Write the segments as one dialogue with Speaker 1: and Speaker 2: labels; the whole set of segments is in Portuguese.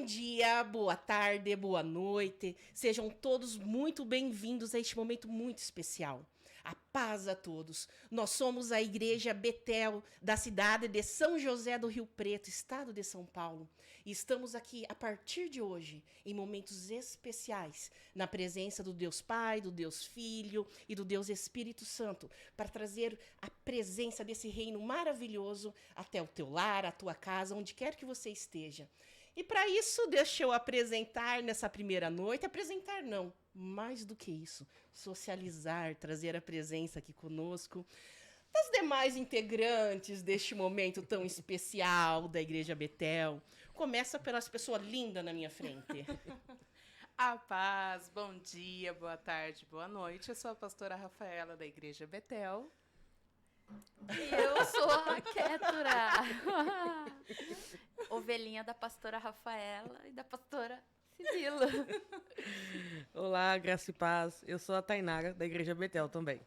Speaker 1: Bom dia, boa tarde, boa noite. Sejam todos muito bem-vindos a este momento muito especial. A paz a todos. Nós somos a Igreja Betel, da cidade de São José do Rio Preto, estado de São Paulo. E estamos aqui, a partir de hoje, em momentos especiais, na presença do Deus Pai, do Deus Filho e do Deus Espírito Santo, para trazer a presença desse reino maravilhoso até o teu lar, a tua casa, onde quer que você esteja. E para isso, deixa eu apresentar nessa primeira noite, apresentar não, mais do que isso, socializar, trazer a presença aqui conosco das demais integrantes deste momento tão especial da Igreja Betel. Começa pelas pessoas lindas na minha frente.
Speaker 2: A paz, bom dia, boa tarde, boa noite. Eu sou a pastora Rafaela da Igreja Betel.
Speaker 3: E eu sou a Kétura, ovelhinha da pastora Rafaela e da pastora Sibila.
Speaker 4: Olá, graça e paz. Eu sou a Tainara, da Igreja Betel também.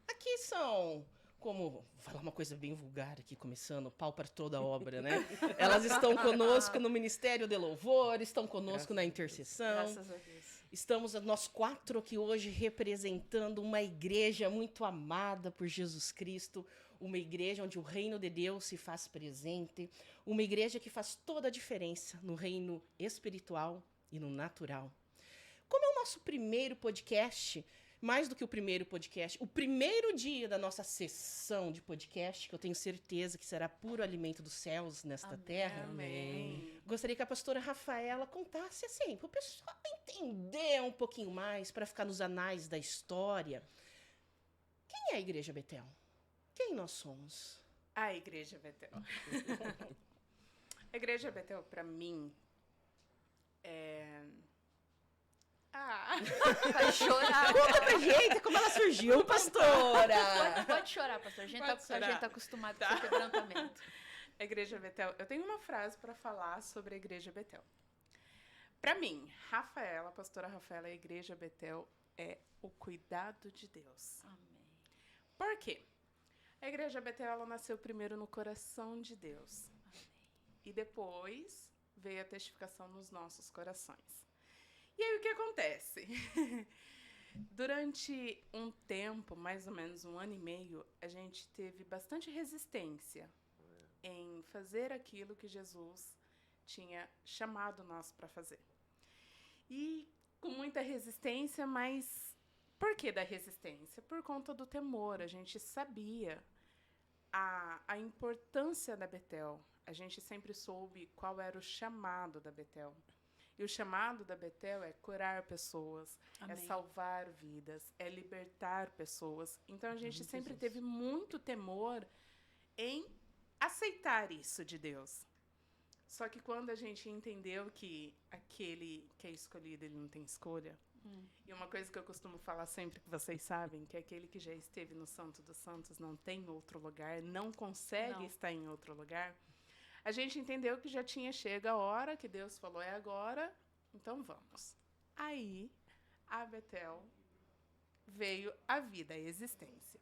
Speaker 1: Aqui são, como, vou falar uma coisa bem vulgar aqui, começando, pau para toda a obra, né? Elas estão conosco no Ministério de Louvor, estão conosco na intercessão.
Speaker 3: Graças a Deus.
Speaker 1: Estamos nós quatro aqui hoje representando uma igreja muito amada por Jesus Cristo, uma igreja onde o reino de Deus se faz presente, uma igreja que faz toda a diferença no reino espiritual e no natural. Como é o nosso primeiro podcast, mais do que o primeiro podcast, o primeiro dia da nossa sessão de podcast, que eu tenho certeza que será puro alimento dos céus nesta terra.
Speaker 2: Amém.
Speaker 1: Gostaria que a pastora Rafaela contasse assim, para o pessoal entender um pouquinho mais, para ficar nos anais da história. Quem é a Igreja Betel? Quem nós somos?
Speaker 2: A Igreja Betel. A Igreja Betel, para mim, é...
Speaker 3: Vai chorar.
Speaker 1: Conta pra gente como ela surgiu, pastora!
Speaker 3: Pode chorar, pastor. A gente tá acostumado com esse quebrantamento.
Speaker 2: A Igreja Betel, eu tenho uma frase para falar sobre a Igreja Betel. Para mim, Rafaela, a pastora Rafaela, a Igreja Betel é o cuidado de Deus.
Speaker 3: Amém.
Speaker 2: Por quê? A Igreja Betel, ela nasceu primeiro no coração de Deus.
Speaker 3: Amém.
Speaker 2: E depois veio a testificação nos nossos corações. E aí o que acontece? Durante um tempo, mais ou menos 1 ano e meio, a gente teve bastante resistência em fazer aquilo que Jesus tinha chamado nós para fazer. E com muita resistência, mas por que da resistência? Por conta do temor. A gente sabia a importância da Betel. A gente sempre soube qual era o chamado da Betel. E o chamado da Betel é curar pessoas,
Speaker 3: Amém.
Speaker 2: É salvar vidas, é libertar pessoas. Então, a gente sempre teve muito temor em aceitar isso de Deus. Só que quando a gente entendeu que aquele que é escolhido, ele não tem escolha, e uma coisa que eu costumo falar sempre, que vocês sabem, que aquele que já esteve no Santo dos Santos não tem outro lugar, não consegue estar em outro lugar, a gente entendeu que já tinha chegado a hora, que Deus falou, é agora, então vamos. Aí, a Betel veio a vida, a existência.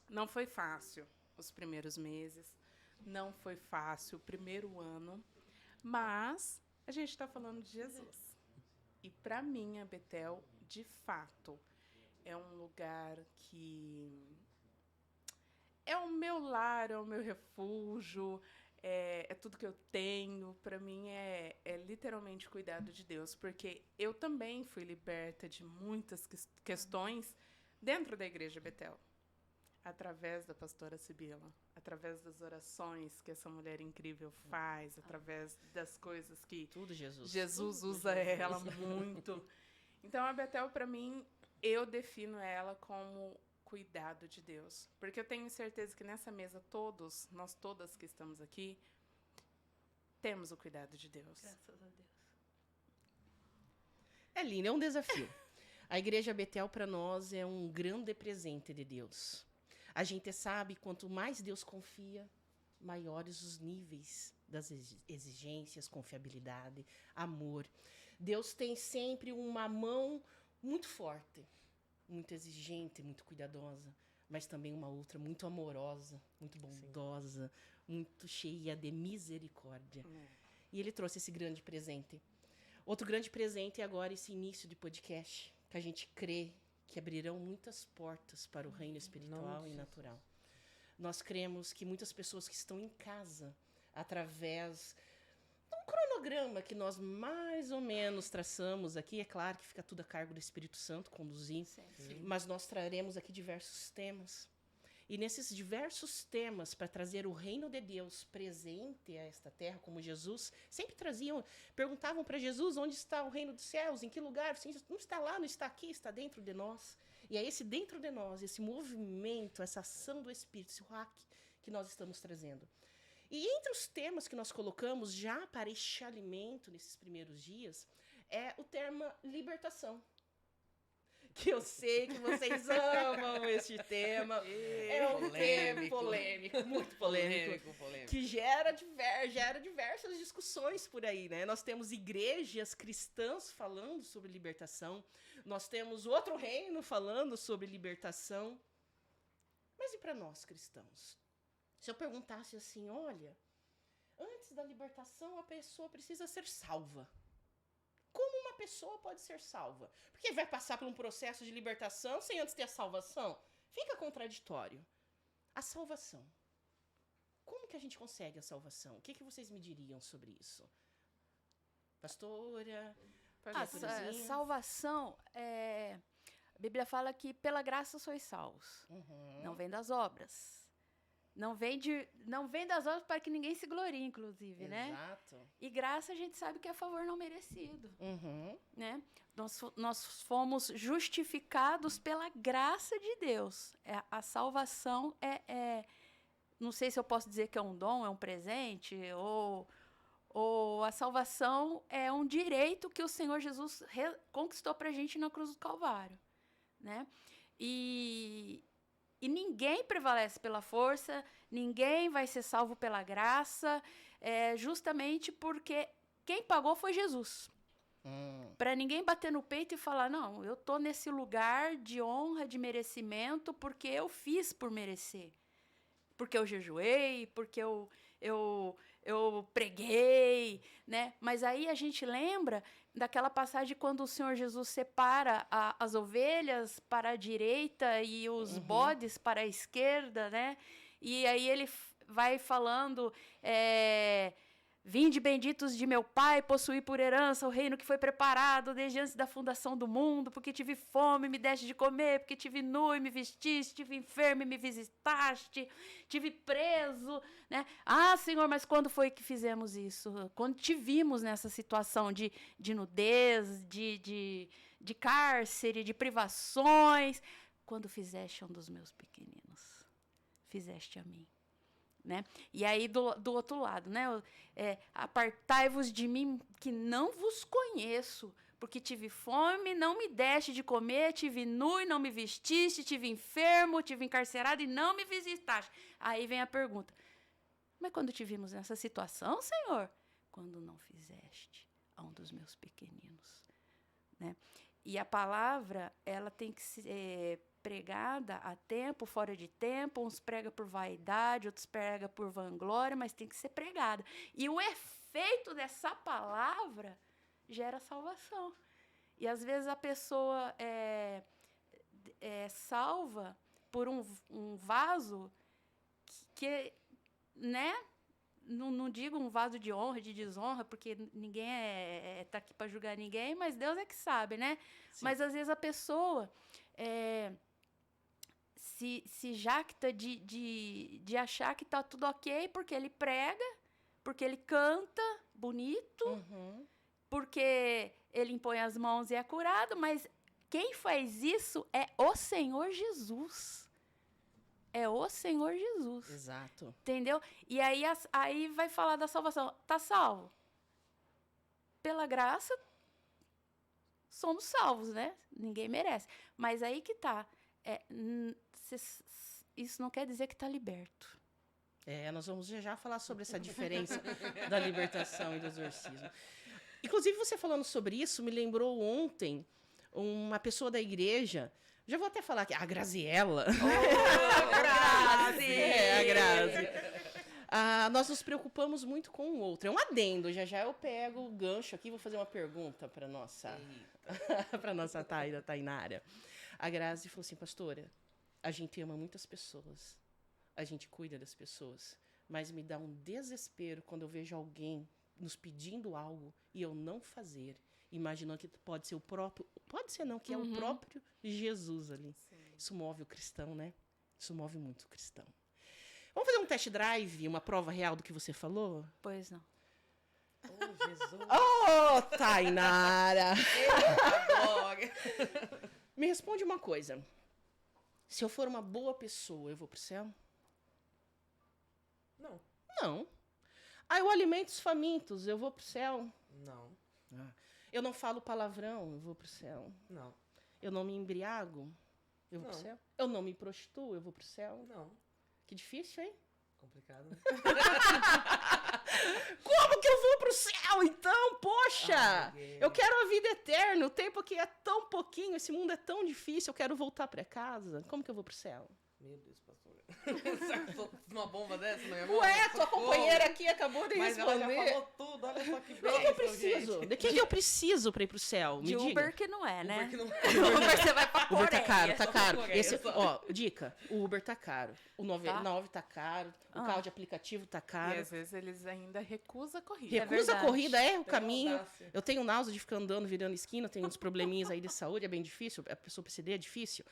Speaker 2: Não foi fácil os primeiros meses, não foi fácil o primeiro ano, mas a gente está falando de Jesus. E, para mim, a Betel, de fato, é um lugar que é o meu lar, é o meu refúgio, é tudo que eu tenho. Para mim é literalmente cuidado de Deus, porque eu também fui liberta de muitas questões dentro da Igreja Betel, através da pastora Sibila, através das orações que essa mulher incrível faz, através das coisas que
Speaker 1: Tudo Jesus.
Speaker 2: Jesus usa ela muito. Então, a Betel, para mim, eu defino ela como cuidado de Deus. Porque eu tenho certeza que nessa mesa nós todas que estamos aqui, temos o cuidado de Deus.
Speaker 3: Graças a Deus.
Speaker 1: É lindo, é um desafio. A Igreja Betel para nós é um grande presente de Deus. A gente sabe, quanto mais Deus confia, maiores os níveis das exigências, confiabilidade, amor. Deus tem sempre uma mão muito forte, muito exigente, muito cuidadosa, mas também uma outra muito amorosa, muito bondosa, muito cheia de misericórdia. E ele trouxe esse grande presente. Outro grande presente é agora esse início de podcast, que a gente crê que abrirão muitas portas para o reino espiritual e natural. Nós cremos que muitas pessoas que estão em casa, através de um cronograma que nós mais ou menos traçamos aqui, é claro que fica tudo a cargo do Espírito Santo conduzir, mas nós traremos aqui diversos temas. E nesses diversos temas, para trazer o reino de Deus presente a esta terra, como Jesus sempre traziam, perguntavam para Jesus onde está o reino dos céus, em que lugar? Não está lá, não está aqui, está dentro de nós. E é esse dentro de nós, esse movimento, essa ação do Espírito, esse ruach que nós estamos trazendo. E entre os temas que nós colocamos já para este alimento nesses primeiros dias, é o termo libertação. Que eu sei que vocês amam este tema. É um tema polêmico, muito polêmico. Que gera diversas discussões por aí, né? Nós temos igrejas cristãs falando sobre libertação. Nós temos outro reino falando sobre libertação. Mas e para nós cristãos? Se eu perguntasse assim, olha, antes da libertação a pessoa precisa ser salva. Como uma pessoa pode ser salva? Porque vai passar por um processo de libertação sem antes ter a salvação? Fica contraditório. A salvação. Como que a gente consegue a salvação? O que vocês me diriam sobre isso? Pastora?
Speaker 3: Salvação, a Bíblia fala que pela graça sois salvos. Não vem das obras. Não vem das obras para que ninguém se glorie, inclusive, né?
Speaker 1: Exato.
Speaker 3: E graça a gente sabe que é favor não merecido, né? Nós fomos justificados pela graça de Deus. A salvação não sei se eu posso dizer que é um dom, é um presente, ou a salvação é um direito que o Senhor Jesus conquistou para a gente na cruz do Calvário, né? E ninguém prevalece pela força, ninguém vai ser salvo pela graça, justamente porque quem pagou foi Jesus. Para ninguém bater no peito e falar, não, eu tô nesse lugar de honra, de merecimento, porque eu fiz por merecer. Porque eu jejuei, porque eu preguei, né? Mas aí a gente lembra daquela passagem quando o Senhor Jesus separa as ovelhas para a direita e os bodes para a esquerda, né? E aí ele vai falando, vinde benditos de meu Pai, possuí por herança o reino que foi preparado desde antes da fundação do mundo, porque tive fome, me deste de comer, porque tive nu e me vestiste, tive enfermo e me visitaste, tive preso, né? Ah, Senhor, mas quando foi que fizemos isso? Quando te vimos nessa situação de nudez, de cárcere, de privações, quando fizeste um dos meus pequeninos, fizeste a mim. Né? E aí do outro lado, né? Apartai-vos de mim que não vos conheço, porque tive fome, não me deste de comer, tive nu e não me vestiste, tive enfermo, tive encarcerado e não me visitaste. Aí vem a pergunta, mas quando te vimos nessa situação, Senhor? Quando não fizeste a um dos meus pequeninos, né? E a palavra, ela tem que ser pregada a tempo, fora de tempo, uns pregam por vaidade, outros pregam por vanglória, mas tem que ser pregada. E o efeito dessa palavra gera salvação. E às vezes a pessoa é salva por um vaso que né? Não digo um vaso de honra, de desonra, porque ninguém tá aqui para julgar ninguém, mas Deus é que sabe, né? Sim. Mas às vezes a pessoa se jacta de achar que tá tudo ok, porque ele prega, porque ele canta bonito, porque ele impõe as mãos e é curado, mas quem faz isso é o Senhor Jesus. É o Senhor Jesus.
Speaker 1: Exato.
Speaker 3: Entendeu? E aí vai falar da salvação. Tá salvo? Pela graça, somos salvos, né? Ninguém merece. Mas aí que tá. Isso não quer dizer que tá liberto.
Speaker 1: Nós vamos já falar sobre essa diferença da libertação e do exorcismo. Inclusive, você falando sobre isso, me lembrou ontem uma pessoa da igreja. Já vou até falar aqui, a Graziella.
Speaker 3: Oh, Grazi!
Speaker 1: A Grazi. Nós nos preocupamos muito com o outro. É um adendo. Já eu pego o gancho aqui e vou fazer uma pergunta para nossa Tainara. A Grazi falou assim, pastora, a gente ama muitas pessoas. A gente cuida das pessoas. Mas me dá um desespero quando eu vejo alguém nos pedindo algo e eu não fazer. Imaginando que pode ser o próprio... Pode ser não, que é o próprio Jesus ali. Sim. Isso move o cristão, né? Isso move muito o cristão. Vamos fazer um test drive, uma prova real do que você falou?
Speaker 3: Pois não.
Speaker 4: Oh, Jesus.
Speaker 1: Oh, Tainara! Me responde uma coisa. Se eu for uma boa pessoa, eu vou pro céu?
Speaker 4: Não.
Speaker 1: Não. Eu alimento os famintos, eu vou pro céu?
Speaker 4: Não.
Speaker 1: Eu não falo palavrão, eu vou pro céu?
Speaker 4: Não.
Speaker 1: Eu não me embriago, eu vou pro céu? Eu não me prostituo, eu vou pro céu?
Speaker 4: Não.
Speaker 1: Que difícil, hein?
Speaker 4: Complicado, né?
Speaker 1: Como que eu vou pro céu, então? Poxa! Eu quero a vida eterna. O tempo aqui é tão pouquinho, esse mundo é tão difícil, eu quero voltar pra casa. Como que eu vou pro céu?
Speaker 4: Meu Deus, pastora. Uma bomba dessa na minha mão?
Speaker 1: Ué, tua companheira aqui acabou de responder.
Speaker 4: Mas ela já falou tudo, olha só que
Speaker 1: O
Speaker 4: bem.
Speaker 1: que eu preciso? De quem que eu preciso pra ir pro céu? Me
Speaker 3: De
Speaker 1: diga.
Speaker 3: Uber que não é, né?
Speaker 4: Uber que não...
Speaker 3: Uber você vai pra
Speaker 1: Uber tá
Speaker 3: Coreia.
Speaker 1: caro, tá caro.
Speaker 4: Coreia,
Speaker 1: Esse,
Speaker 4: só.
Speaker 1: ó, dica, o Uber tá caro. O 99 tá caro, o carro de aplicativo tá
Speaker 2: E
Speaker 1: caro.
Speaker 2: às vezes eles ainda recusam a corrida.
Speaker 1: Recusa a
Speaker 3: verdade.
Speaker 1: corrida, é o
Speaker 4: Tem
Speaker 1: caminho.
Speaker 4: audácia.
Speaker 1: Eu tenho náusea de ficar andando, virando esquina, tenho uns probleminhas aí de saúde, é bem difícil, a pessoa PCD é difícil.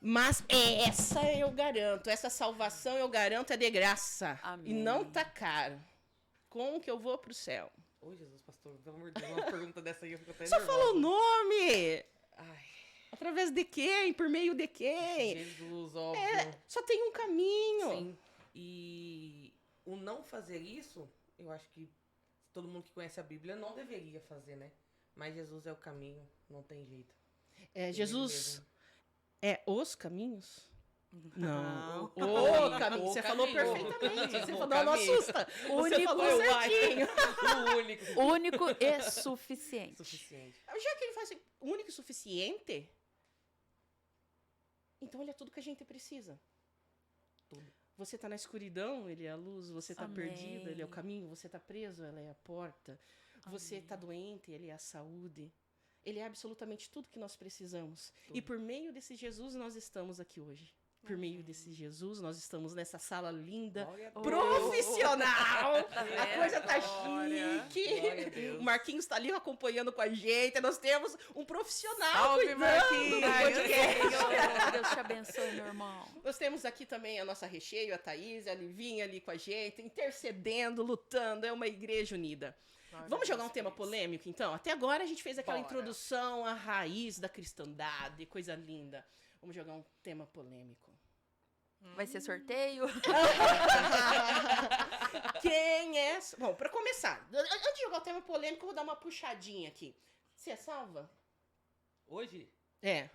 Speaker 1: Mas essa eu garanto, essa salvação eu garanto é de graça.
Speaker 3: Amém.
Speaker 1: E não tá caro. Como que eu vou pro céu?
Speaker 4: Ô, Jesus, pastor, pelo amor de Deus, uma pergunta dessa aí eu fico até
Speaker 1: Só
Speaker 4: nervosa.
Speaker 1: fala o nome!
Speaker 4: Ai,
Speaker 1: Através de quem? Por meio de quem?
Speaker 4: Jesus, óbvio.
Speaker 1: Só tem um caminho.
Speaker 4: Sim. E o não fazer isso, eu acho que todo mundo que conhece a Bíblia não deveria fazer, né? Mas Jesus é o caminho, não tem jeito.
Speaker 1: Jesus é os caminhos? Não.
Speaker 2: Não.
Speaker 1: O caminho.
Speaker 4: O
Speaker 1: Você
Speaker 4: caminho.
Speaker 1: falou perfeitamente. Você
Speaker 4: O
Speaker 1: falou, não
Speaker 4: caminho.
Speaker 1: assusta. Você
Speaker 3: Único
Speaker 1: falou certinho.
Speaker 4: O único.
Speaker 3: Único e suficiente.
Speaker 4: Suficiente.
Speaker 1: Já que ele faz único e suficiente, então ele é tudo que a gente precisa.
Speaker 4: Tudo.
Speaker 1: Você tá na escuridão, ele é a luz. Você tá
Speaker 3: Amém.
Speaker 1: perdido, ele é o caminho. Você tá preso, ela é a porta. Você tá doente, ele é a saúde. Ele é absolutamente tudo que nós precisamos.
Speaker 4: Tudo.
Speaker 1: E por meio desse Jesus, nós estamos aqui hoje. Por meio desse Jesus, nós estamos nessa sala linda,
Speaker 4: Glória a Deus.
Speaker 1: profissional. A coisa tá
Speaker 2: Glória.
Speaker 1: chique.
Speaker 4: Glória a Deus.
Speaker 1: O Marquinhos tá ali acompanhando com a gente. Nós temos um profissional
Speaker 2: Salve,
Speaker 1: cuidando
Speaker 2: Marquinhos.
Speaker 1: do podcast.
Speaker 3: Deus te abençoe, meu irmão.
Speaker 1: Nós temos aqui também a nossa recheio, a Thaís, a Livinha ali com a gente, intercedendo, lutando. É uma igreja unida. Vamos jogar um tema polêmico, então? Até agora a gente fez aquela
Speaker 2: Bora.
Speaker 1: introdução à raiz da cristandade, coisa linda. Vamos jogar um tema polêmico.
Speaker 3: Vai ser sorteio?
Speaker 1: Quem é... Bom, pra começar, antes de jogar o tema polêmico, eu vou dar uma puxadinha aqui. Você é salva?
Speaker 4: Hoje,
Speaker 1: É.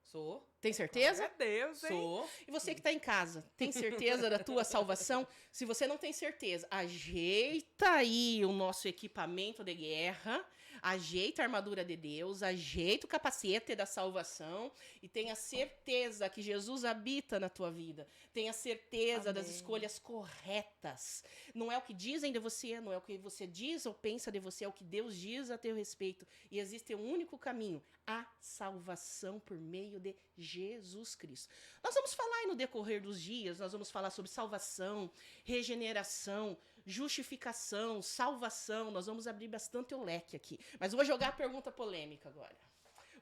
Speaker 4: sou.
Speaker 1: Tem certeza?
Speaker 2: Glória a Deus, hein?
Speaker 4: Sou.
Speaker 1: E você que está em casa, tem certeza da tua salvação? Se você não tem certeza, ajeita aí o nosso equipamento de guerra, ajeita a armadura de Deus, ajeita o capacete da salvação e tenha certeza que Jesus habita na tua vida. Tenha certeza das
Speaker 3: Amém.
Speaker 1: escolhas corretas. Não é o que dizem de você, não é o que você diz ou pensa de você, é o que Deus diz a teu respeito. E existe um único caminho, a salvação por meio de Jesus Cristo. Nós vamos falar aí no decorrer dos dias, nós vamos falar sobre salvação, regeneração, justificação, salvação. Nós vamos abrir bastante o leque aqui. Mas eu vou jogar a pergunta polêmica agora.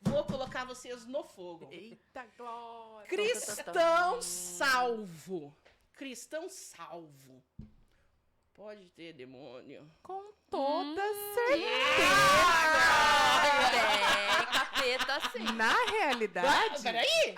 Speaker 1: Vou colocar vocês no fogo.
Speaker 2: Eita, glória.
Speaker 1: Cristão salvo. Cristão salvo. Pode ter demônio.
Speaker 2: Com toda
Speaker 3: É, capeta sim.
Speaker 2: Na realidade...
Speaker 1: Peraí.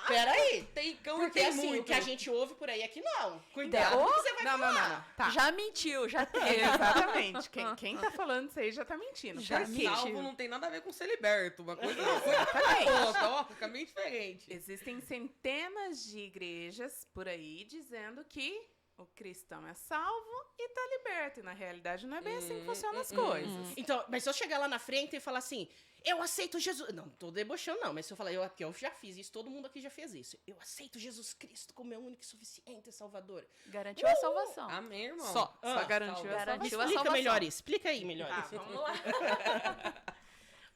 Speaker 1: Peraí.
Speaker 4: Tem cão
Speaker 1: Porque
Speaker 4: e tem
Speaker 1: assim,
Speaker 4: muito.
Speaker 1: o que a gente ouve por aí aqui não. Cuidado
Speaker 3: Não.
Speaker 1: com o que você vai
Speaker 2: Não, não,
Speaker 1: falar.
Speaker 2: não, não. Tá.
Speaker 3: Já mentiu, já teve.
Speaker 2: Exatamente. Quem tá falando isso aí já tá mentindo.
Speaker 3: Já
Speaker 2: Por quê?
Speaker 3: mentiu.
Speaker 4: Salvo não tem nada a ver com ser liberto. Uma coisa
Speaker 2: Exatamente.
Speaker 4: outra, ó, caminho diferente.
Speaker 2: Existem centenas de igrejas por aí dizendo que O cristão é salvo e tá liberto. E na realidade não é bem assim que funcionam as coisas.
Speaker 1: Então, mas se eu chegar lá na frente e falar assim, eu aceito Jesus. Não, tô debochando, não. Mas se eu falar, eu já fiz isso, todo mundo aqui já fez isso. Eu aceito Jesus Cristo como meu único e suficiente Salvador.
Speaker 3: Garantiu a salvação.
Speaker 4: Amém, irmão.
Speaker 2: Só garantiu a
Speaker 3: Garantiu
Speaker 2: salvação.
Speaker 3: a
Speaker 1: Explica
Speaker 3: salvação.
Speaker 1: melhor isso. Explica aí melhor
Speaker 2: Tá,
Speaker 1: isso.
Speaker 2: vamos lá.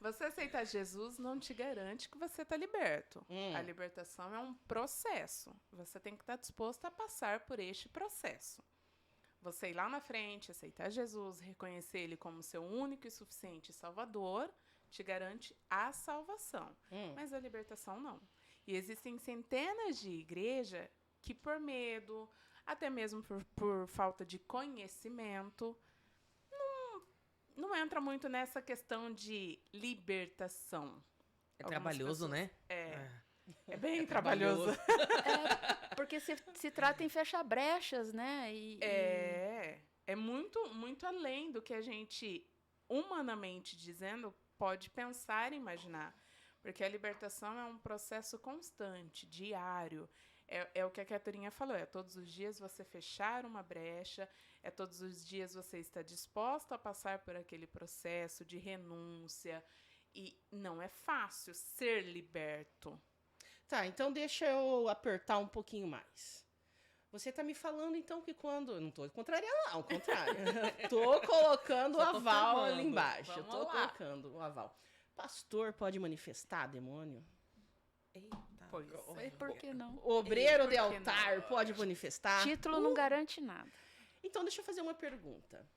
Speaker 2: Você aceitar Jesus não te garante que você está liberto. A libertação é um processo. Você tem que estar disposto a passar por este processo. Você ir lá na frente, aceitar Jesus, reconhecer Ele como seu único e suficiente Salvador, te garante a salvação. Mas a libertação não. E existem centenas de igrejas que, por medo, até mesmo por falta de conhecimento, não entra muito nessa questão de libertação.
Speaker 4: É trabalhoso, né?
Speaker 2: É bem trabalhoso.
Speaker 3: Porque se trata em fechar brechas, né?
Speaker 2: É muito, muito além do que a gente, humanamente dizendo, pode pensar e imaginar. Porque a libertação é um processo constante, diário. É o que a Caturinha falou, é todos os dias você fechar uma brecha, é todos os dias você estar disposto a passar por aquele processo de renúncia. E não é fácil ser liberto.
Speaker 1: Tá, então deixa eu apertar um pouquinho mais. Você tá me falando, então, que quando... Eu não tô contrariando, não, ao contrário. Tô colocando o
Speaker 4: Só tô
Speaker 1: aval
Speaker 4: formando.
Speaker 1: ali embaixo.
Speaker 2: Vamos
Speaker 1: Eu tô
Speaker 2: lá.
Speaker 1: colocando o aval. Pastor pode manifestar demônio?
Speaker 4: Eita.
Speaker 2: Pois
Speaker 3: E por que não?
Speaker 1: Obreiro
Speaker 2: por
Speaker 1: de
Speaker 2: que
Speaker 1: altar
Speaker 2: não?
Speaker 1: pode manifestar?
Speaker 3: Título não garante nada.
Speaker 1: Então, deixa eu fazer uma pergunta.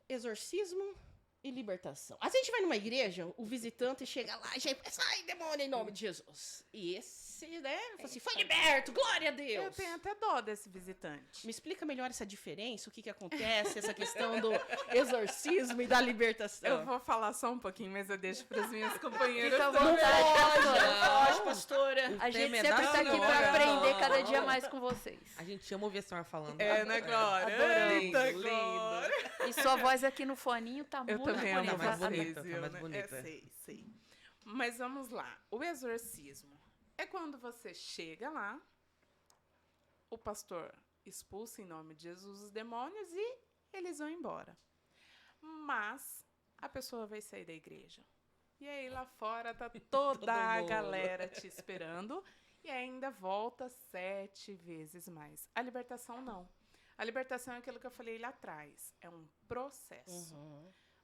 Speaker 1: Exorcismo e libertação. Às vezes a gente vai numa igreja, o visitante chega lá e já sai demônio em nome de Jesus. E esse, né, fala assim, foi liberto, glória a Deus.
Speaker 2: Eu tenho até dó desse visitante.
Speaker 1: Me explica melhor essa diferença, o que acontece, essa questão do exorcismo e da libertação.
Speaker 2: Eu vou falar só um pouquinho, mas eu deixo para as minhas companheiras.
Speaker 3: Fica à
Speaker 2: também.
Speaker 3: vontade, pastora.
Speaker 1: Pode, pastora.
Speaker 3: A gente
Speaker 4: tema é
Speaker 3: sempre
Speaker 4: da
Speaker 3: tá aqui
Speaker 4: senhora.
Speaker 3: pra aprender cada dia mais com vocês.
Speaker 4: A gente ama ouvir a senhora falando.
Speaker 2: É, né, Glória?
Speaker 3: Adoramos.
Speaker 2: Eita,
Speaker 4: Lindo,
Speaker 2: Glória.
Speaker 3: E sua voz aqui no foninho tá
Speaker 2: Eu
Speaker 3: muito
Speaker 2: também amo
Speaker 3: bonita.
Speaker 4: mais
Speaker 2: vocês,
Speaker 4: bonita, tá
Speaker 2: viu,
Speaker 4: mais
Speaker 2: né?
Speaker 4: bonita.
Speaker 2: Sei. Mas vamos lá. O exorcismo é quando você chega lá, o pastor expulsa em nome de Jesus os demônios e eles vão embora. Mas a pessoa vai sair da igreja. E aí lá fora tá toda a
Speaker 4: mundo.
Speaker 2: galera te esperando e ainda volta 7 vezes mais. A libertação não. A libertação é aquilo que eu falei lá atrás. É um processo.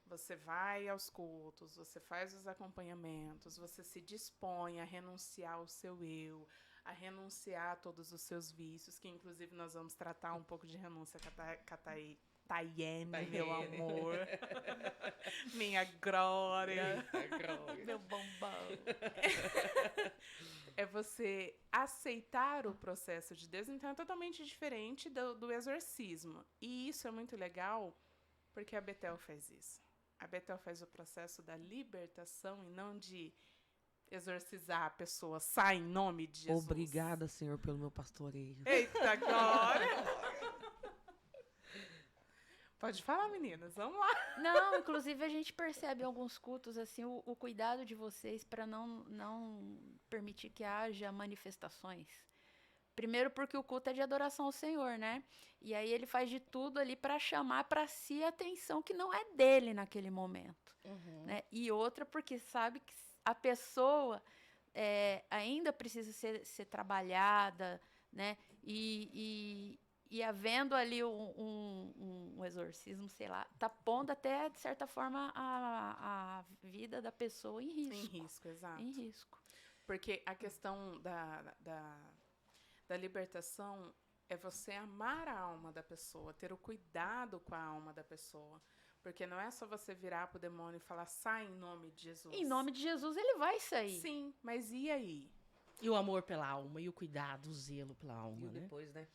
Speaker 2: Você vai aos cultos, você faz os acompanhamentos, você se dispõe a renunciar ao seu eu, a renunciar a todos os seus vícios, que inclusive nós vamos tratar um pouco de renúncia com a Tayene, meu amor. Minha glória.
Speaker 3: Meu bombão.
Speaker 2: É você aceitar o processo de Deus, então é totalmente diferente do exorcismo. E isso é muito legal, porque a Bethel faz isso. A Bethel faz o processo da libertação e não de exorcizar a pessoa. Sai em nome de Jesus.
Speaker 4: Obrigada, Senhor, pelo meu pastoreio.
Speaker 2: Eita, glória! Pode falar, meninas, vamos lá.
Speaker 3: Não, inclusive a gente percebe em alguns cultos assim o cuidado de vocês para não permitir que haja manifestações. Primeiro porque o culto é de adoração ao Senhor, né? E aí ele faz de tudo ali para chamar para si a atenção que não é dele naquele momento, né? E outra porque sabe que a pessoa ainda precisa ser trabalhada, né? E havendo ali um exorcismo, sei lá, tá pondo até, de certa forma, a vida da pessoa em risco.
Speaker 2: Em risco, exato.
Speaker 3: Em risco.
Speaker 2: Porque a questão da libertação é você amar a alma da pessoa, ter o cuidado com a alma da pessoa. Porque não é só você virar pro demônio e falar, sai em nome de Jesus.
Speaker 3: Em nome de Jesus ele vai sair.
Speaker 2: Sim, mas e aí?
Speaker 1: E o amor pela alma, e o cuidado, o zelo pela alma,
Speaker 4: E
Speaker 1: né?
Speaker 4: depois, né?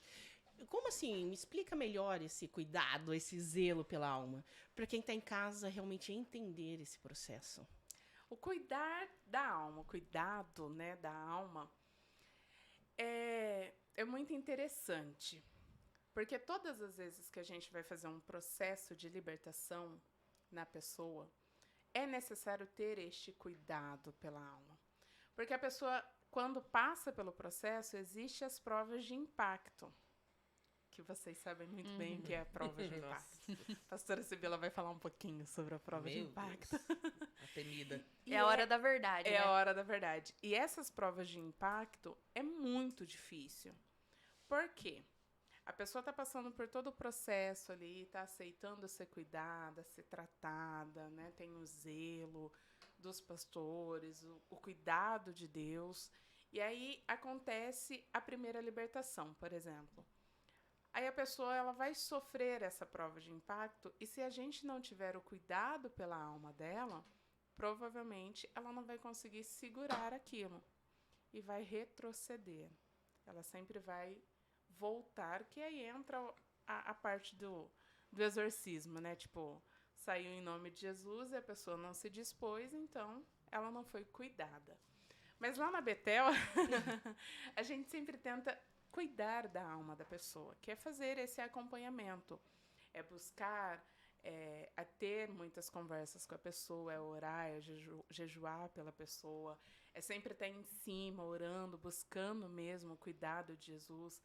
Speaker 1: Como assim? Me explica melhor esse cuidado, esse zelo pela alma, para quem está em casa realmente entender esse processo.
Speaker 2: O cuidar da alma, o cuidado, né, da alma é muito interessante. Porque todas as vezes que a gente vai fazer um processo de libertação na pessoa, é necessário ter este cuidado pela alma. Porque a pessoa, quando passa pelo processo, existem as provas de impacto. que vocês sabem muito bem o que é a prova de impacto. A pastora Sibila vai falar um pouquinho sobre a prova de impacto.
Speaker 4: A temida.
Speaker 3: É a hora da verdade, né?
Speaker 2: É a hora da verdade. E essas provas de impacto é muito difícil. Por quê? A pessoa está passando por todo o processo ali, está aceitando ser cuidada, ser tratada, né? Tem o zelo dos pastores, o cuidado de Deus. E aí acontece a primeira libertação, por exemplo. Aí a pessoa ela vai sofrer essa prova de impacto e se a gente não tiver o cuidado pela alma dela, provavelmente ela não vai conseguir segurar aquilo e vai retroceder. Ela sempre vai voltar, que aí entra a parte do exorcismo, né? Tipo, saiu em nome de Jesus e a pessoa não se dispôs, então ela não foi cuidada. Mas lá na Betel, a gente sempre tenta cuidar da alma da pessoa, que é fazer esse acompanhamento, é buscar, a ter muitas conversas com a pessoa, é orar, é jejuar pela pessoa, é sempre estar em cima, orando, buscando mesmo o cuidado de Jesus,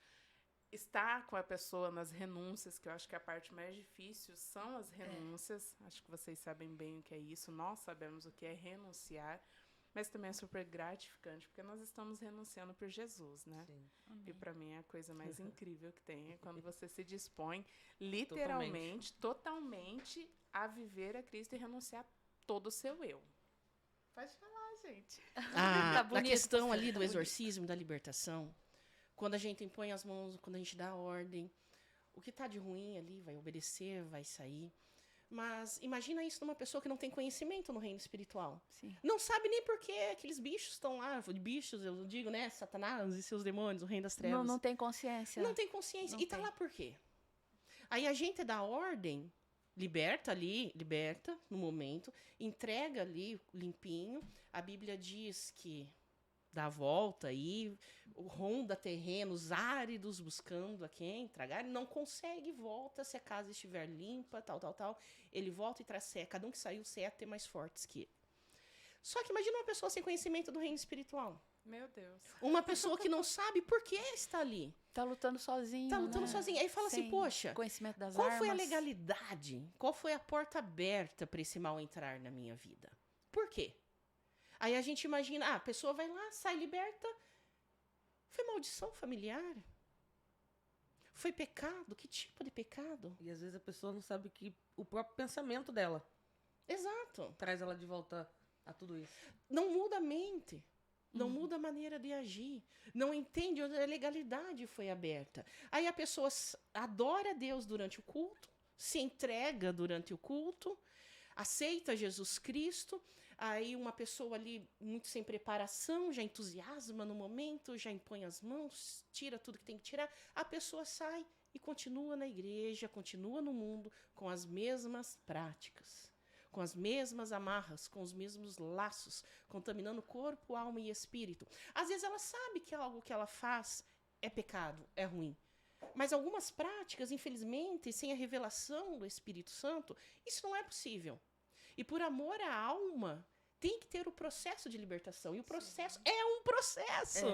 Speaker 2: estar com a pessoa nas renúncias, que eu acho que a parte mais difícil são as renúncias, acho que vocês sabem bem o que é isso, nós sabemos o que é renunciar, mas também é super gratificante, porque nós estamos renunciando por Jesus, né?
Speaker 4: Sim.
Speaker 2: E para mim é a coisa mais incrível que tem, é quando você se dispõe literalmente, totalmente a viver a Cristo e renunciar todo o seu eu. Pode falar, gente.
Speaker 1: A
Speaker 3: bonito,
Speaker 1: questão ali
Speaker 3: tá
Speaker 1: do exorcismo, da libertação, quando a gente impõe as mãos, quando a gente dá a ordem, o que está de ruim ali vai obedecer, vai sair. Mas imagina isso numa pessoa que não tem conhecimento no reino espiritual.
Speaker 3: Sim.
Speaker 1: Não sabe nem por que aqueles bichos estão lá. Bichos, eu digo, né? Satanás e seus demônios, o reino das trevas.
Speaker 3: Não tem consciência.
Speaker 1: Não tem consciência.
Speaker 3: Não
Speaker 1: E tá
Speaker 3: tem.
Speaker 1: lá por quê? Aí a gente dá ordem, liberta no momento, entrega ali limpinho. A Bíblia diz que dá a volta aí, ronda terrenos áridos buscando a quem tragar, ele não consegue, volta se a casa estiver limpa, tal. Ele volta e traz sete. Cada um que saiu, 7 mais fortes que ele. Só que imagina uma pessoa sem conhecimento do reino espiritual.
Speaker 2: Meu Deus.
Speaker 1: Uma pessoa que não sabe por que está ali.
Speaker 3: Tá lutando sozinho.
Speaker 1: Tá lutando
Speaker 3: né?
Speaker 1: sozinha. Aí fala assim,
Speaker 3: Sem
Speaker 1: poxa,
Speaker 3: conhecimento das
Speaker 1: qual
Speaker 3: armas.
Speaker 1: foi a legalidade? Qual foi a porta aberta para esse mal entrar na minha vida? Por quê? Aí a gente imagina, a pessoa vai lá, sai liberta. Foi maldição familiar? Foi pecado? Que tipo de pecado?
Speaker 4: E às vezes a pessoa não sabe que o próprio pensamento dela
Speaker 1: Exato.
Speaker 4: traz ela de volta a tudo isso.
Speaker 1: Não muda a mente. Não muda a maneira de agir. Não entende onde a legalidade foi aberta. Aí a pessoa adora Deus durante o culto, se entrega durante o culto, aceita Jesus Cristo. Aí uma pessoa ali, muito sem preparação, já entusiasma no momento, já impõe as mãos, tira tudo que tem que tirar. A pessoa sai e continua na igreja, continua no mundo com as mesmas práticas, com as mesmas amarras, com os mesmos laços, contaminando corpo, alma e espírito. Às vezes ela sabe que algo que ela faz é pecado, é ruim. Mas algumas práticas, infelizmente, sem a revelação do Espírito Santo, isso não é possível. E por amor à alma, tem que ter o processo de libertação. E o processo é um processo.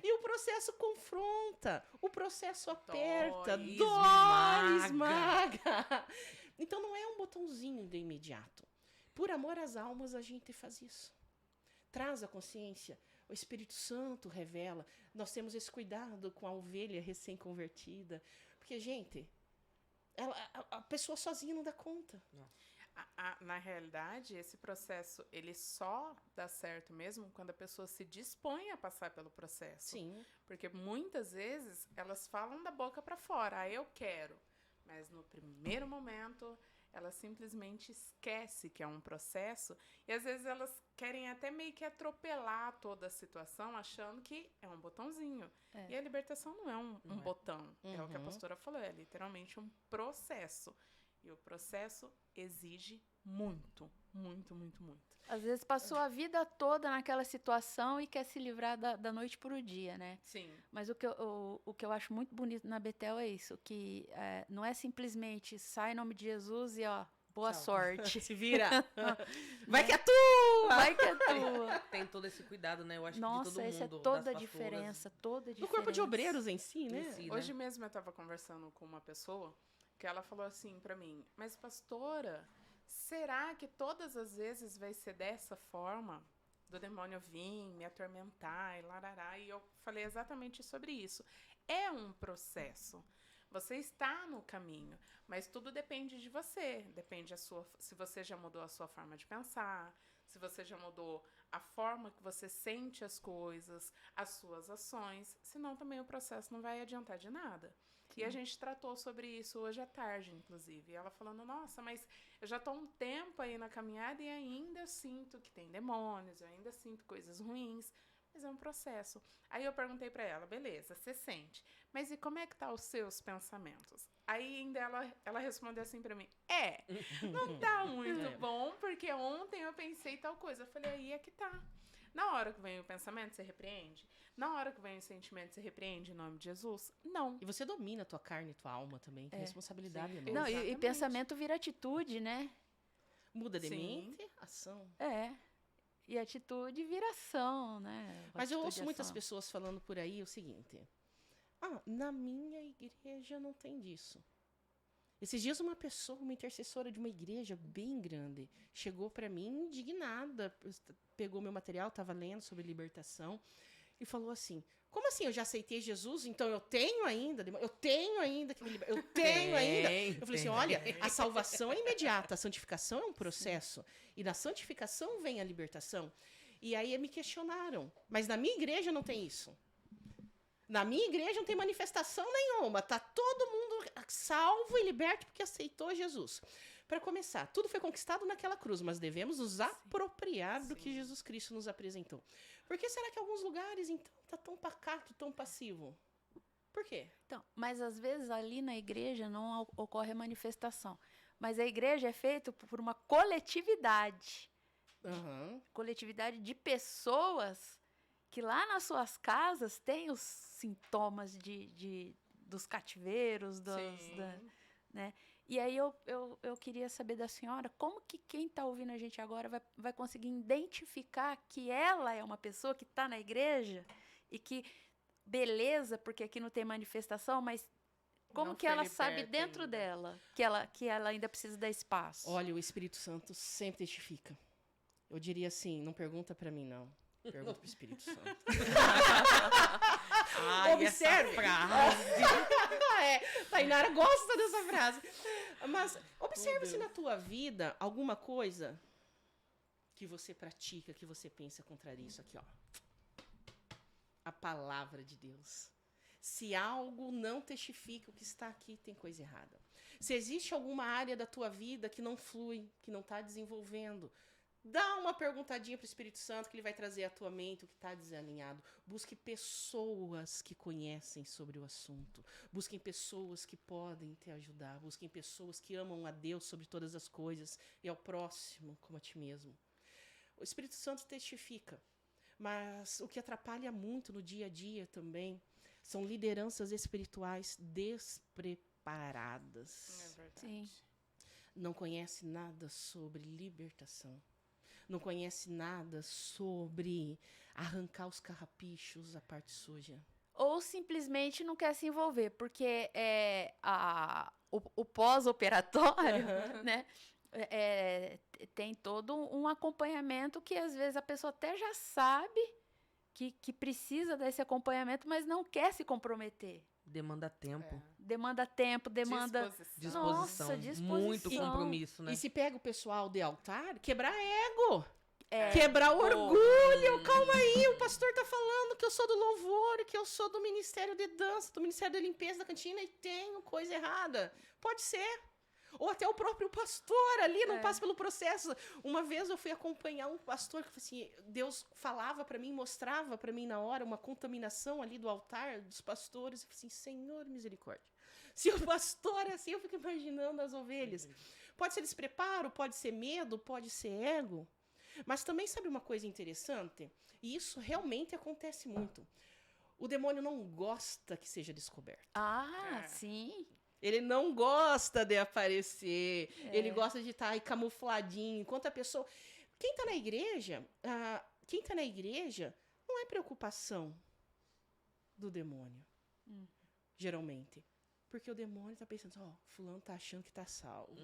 Speaker 1: E o processo confronta. O processo aperta, dói, esmaga. Então não é um botãozinho de imediato. Por amor às almas, a gente faz isso. Traz a consciência. O Espírito Santo revela. Nós temos esse cuidado com a ovelha recém-convertida. Porque, gente, a pessoa sozinha não dá conta.
Speaker 4: Não.
Speaker 2: Na realidade, esse processo, ele só dá certo mesmo quando a pessoa se dispõe a passar pelo processo.
Speaker 1: Sim.
Speaker 2: Porque muitas vezes elas falam da boca para fora, eu quero. Mas no primeiro momento, ela simplesmente esquece que é um processo. E às vezes elas querem até meio que atropelar toda a situação, achando que é um botãozinho. E a libertação não é um botão. É o que a pastora falou, é literalmente um processo. E o processo exige muito, muito, muito, muito.
Speaker 3: Às vezes passou a vida toda naquela situação e quer se livrar da noite para o dia, né?
Speaker 2: Sim.
Speaker 3: Mas o que eu acho muito bonito na Betel é isso, que não é simplesmente sai em nome de Jesus e ó, boa
Speaker 4: Tchau.
Speaker 3: sorte.
Speaker 1: Se vira. Vai que é tua!
Speaker 3: Vai que é tua.
Speaker 4: tem todo esse cuidado, né? Eu acho que de
Speaker 3: Nossa,
Speaker 4: todo mundo.
Speaker 3: essa é toda
Speaker 4: das
Speaker 3: a diferença, toda a diferença.
Speaker 1: No corpo de obreiros em si, né?
Speaker 4: Em si, né?
Speaker 2: Hoje mesmo eu estava conversando com uma pessoa que ela falou assim pra mim, mas pastora, será que todas as vezes vai ser dessa forma? Do demônio vir, me atormentar e larará. E eu falei exatamente sobre isso. É um processo. Você está no caminho, mas tudo depende de você. Depende se você já mudou a sua forma de pensar, se você já mudou a forma que você sente as coisas, as suas ações. Senão também o processo não vai adiantar de nada. Sim. E a gente tratou sobre isso hoje à tarde, inclusive. E ela falando, nossa, mas eu já estou um tempo aí na caminhada e ainda sinto que tem demônios, eu ainda sinto coisas ruins. Mas é um processo. Aí eu perguntei pra ela, beleza, você sente, mas e como é que tá os seus pensamentos? Aí ainda ela respondeu assim pra mim, não tá muito bom, porque ontem eu pensei tal coisa. Eu falei, aí é que tá. Na hora que vem o pensamento, você repreende? Na hora que vem o sentimento, você repreende em nome de Jesus? Não.
Speaker 1: E você domina a tua carne e tua alma também, que responsabilidade enorme.
Speaker 3: Não, e pensamento vira atitude, né?
Speaker 1: Muda de mente, ação.
Speaker 3: E atitude vira ação, né?
Speaker 1: Mas eu ouço muitas pessoas falando por aí o seguinte, na minha igreja não tem disso. Esses dias uma intercessora de uma igreja bem grande, chegou para mim indignada, pegou meu material, estava lendo sobre libertação, e falou assim, como assim, eu já aceitei Jesus, então eu tenho ainda que me libertar, eu tenho ainda. Eu falei assim, olha, a salvação é imediata, a santificação é um processo, e na santificação vem a libertação. E aí me questionaram, mas na minha igreja não tem isso. Na minha igreja não tem manifestação nenhuma, tá todo mundo salvo e liberto porque aceitou Jesus. Para começar, tudo foi conquistado naquela cruz, mas devemos nos apropriar do que Jesus Cristo nos apresentou. Por que será que em alguns lugares, então, tá tão pacato, tão passivo? Por quê?
Speaker 3: Então, mas às vezes ali na igreja não ocorre a manifestação. Mas a igreja é feita por uma coletividade. Coletividade de pessoas que lá nas suas casas têm os sintomas dos cativeiros, né? E aí eu queria saber da senhora, como que quem está ouvindo a gente agora vai conseguir identificar que ela é uma pessoa que está na igreja e que, beleza, porque aqui não tem manifestação, mas como não que ela sabe dentro ainda dela que ela ainda precisa dar espaço?
Speaker 1: Olha, o Espírito Santo sempre testifica. Eu diria assim, não pergunta para mim, não. Pergunta pro Espírito Santo. Observe. Essa frase. Tainara gosta dessa frase. Mas observe se na tua vida alguma coisa que você pratica, que você pensa contraria isso aqui, ó. A palavra de Deus. Se algo não testifica o que está aqui, tem coisa errada. Se existe alguma área da tua vida que não flui, que não está desenvolvendo, dá uma perguntadinha para o Espírito Santo que ele vai trazer à tua mente o que está desalinhado. Busque pessoas que conhecem sobre o assunto. Busquem pessoas que podem te ajudar. Busquem pessoas que amam a Deus sobre todas as coisas e ao próximo como a ti mesmo. O Espírito Santo testifica. Mas o que atrapalha muito no dia a dia também são lideranças espirituais despreparadas.
Speaker 2: É verdade.
Speaker 3: Sim.
Speaker 1: Não conhece nada sobre libertação. Não conhece nada sobre arrancar os carrapichos, a parte suja.
Speaker 3: Ou simplesmente não quer se envolver, porque o pós-operatório, né, tem todo um acompanhamento que às vezes a pessoa até já sabe que precisa desse acompanhamento, mas não quer se comprometer.
Speaker 4: Demanda tempo.
Speaker 3: Demanda tempo, demanda...
Speaker 4: Disposição.
Speaker 3: Nossa, disposição.
Speaker 4: Muito compromisso, né?
Speaker 1: E se pega o pessoal de altar, quebrar ego. Quebrar orgulho. Calma aí, o pastor tá falando que eu sou do louvor, que eu sou do ministério de dança, do ministério de limpeza da cantina e tenho coisa errada. Pode ser. Ou até o próprio pastor ali não passa pelo processo. Uma vez eu fui acompanhar um pastor que assim, Deus falava para mim, mostrava para mim na hora uma contaminação ali do altar dos pastores. Eu falei assim, Senhor, misericórdia. Se o pastor é assim, eu fico imaginando as ovelhas. Pode ser despreparo, pode ser medo, pode ser ego. Mas também sabe uma coisa interessante? E isso realmente acontece muito. O demônio não gosta que seja descoberto.
Speaker 3: Sim.
Speaker 1: Ele não gosta de aparecer. Ele gosta de estar aí camufladinho. Enquanto a pessoa... Quem está na igreja, quem está na igreja não é preocupação do demônio, geralmente. Porque o demônio está pensando, fulano está achando que está salvo.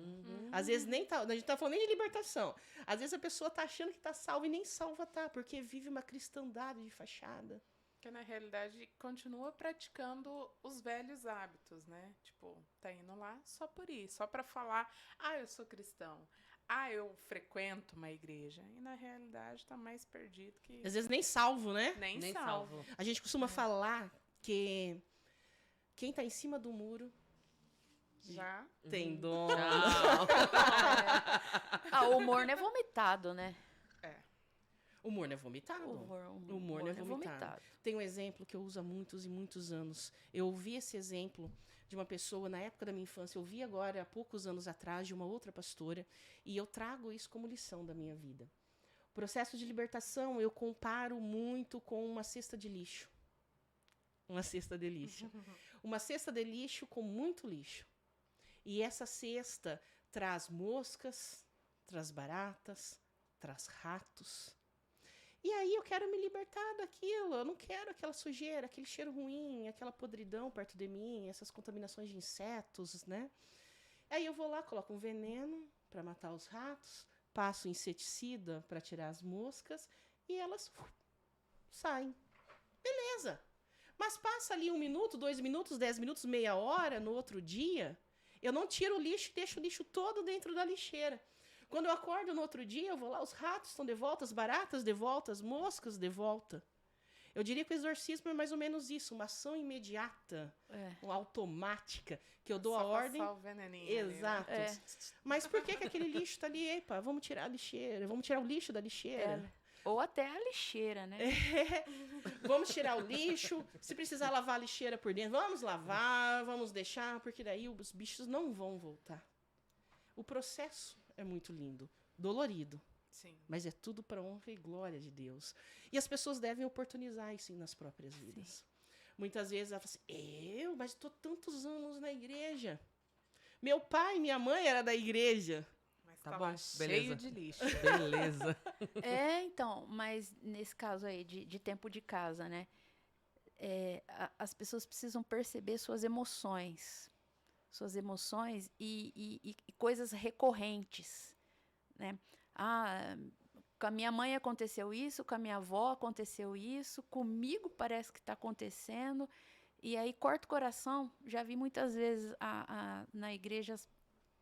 Speaker 1: Às vezes nem tá, a gente não está falando nem de libertação. Às vezes a pessoa está achando que está salva e nem salva tá, porque vive uma cristandade de fachada.
Speaker 2: Que na realidade continua praticando os velhos hábitos, né? Tipo, tá indo lá só por isso, só para falar, eu sou cristão. Eu frequento uma igreja. E na realidade tá mais perdido que...
Speaker 1: Às vezes nem salvo, né?
Speaker 2: Nem salvo.
Speaker 1: A gente costuma falar que quem tá em cima do muro
Speaker 2: Já
Speaker 1: tem dom.
Speaker 3: O humor não é vomitado, né?
Speaker 1: O humor não é vomitado.
Speaker 3: O humor não é vomitado.
Speaker 1: Tem um exemplo que eu uso há muitos e muitos anos. Eu ouvi esse exemplo de uma pessoa na época da minha infância. Eu ouvi agora, há poucos anos atrás, de uma outra pastora. E eu trago isso como lição da minha vida. O processo de libertação eu comparo muito com uma cesta de lixo. Uma cesta de lixo. Uma cesta de lixo com muito lixo. E essa cesta traz moscas, traz baratas, traz ratos. E aí eu quero me libertar daquilo, eu não quero aquela sujeira, aquele cheiro ruim, aquela podridão perto de mim, essas contaminações de insetos, né? Aí eu vou lá, coloco um veneno para matar os ratos, passo inseticida para tirar as moscas e elas saem. Beleza. Mas passa ali 1 minuto, 2 minutos, 10 minutos, meia hora, no outro dia, eu não tiro o lixo e deixo o lixo todo dentro da lixeira. Quando eu acordo no outro dia, eu vou lá, os ratos estão de volta, as baratas de volta, as moscas de volta. Eu diria que o exorcismo é mais ou menos isso, uma ação imediata, uma automática, que eu dou a ordem.
Speaker 2: Só o veneninho.
Speaker 1: Exato.
Speaker 2: Ali, né?
Speaker 1: Mas por que aquele lixo está ali? Epa, vamos tirar a lixeira, vamos tirar o lixo da lixeira.
Speaker 3: Ou até a lixeira, né?
Speaker 1: Vamos tirar o lixo, se precisar lavar a lixeira por dentro, vamos lavar, vamos deixar, porque daí os bichos não vão voltar. O processo é muito lindo, dolorido.
Speaker 2: Sim.
Speaker 1: Mas é tudo para honra e glória de Deus. E as pessoas devem oportunizar isso nas próprias vidas. Sim. Muitas vezes ela fala assim, mas estou tantos anos na igreja. Meu pai e minha mãe eram da igreja.
Speaker 2: Mas
Speaker 4: tá
Speaker 2: tava
Speaker 4: bom,
Speaker 2: cheio
Speaker 4: beleza.
Speaker 2: de lixo.
Speaker 4: Beleza.
Speaker 3: Então, mas nesse caso aí de tempo de casa, né? As pessoas precisam perceber suas emoções e coisas recorrentes, né? Com a minha mãe aconteceu isso, com a minha avó aconteceu isso, comigo parece que está acontecendo, e aí corta o coração. Já vi muitas vezes na igreja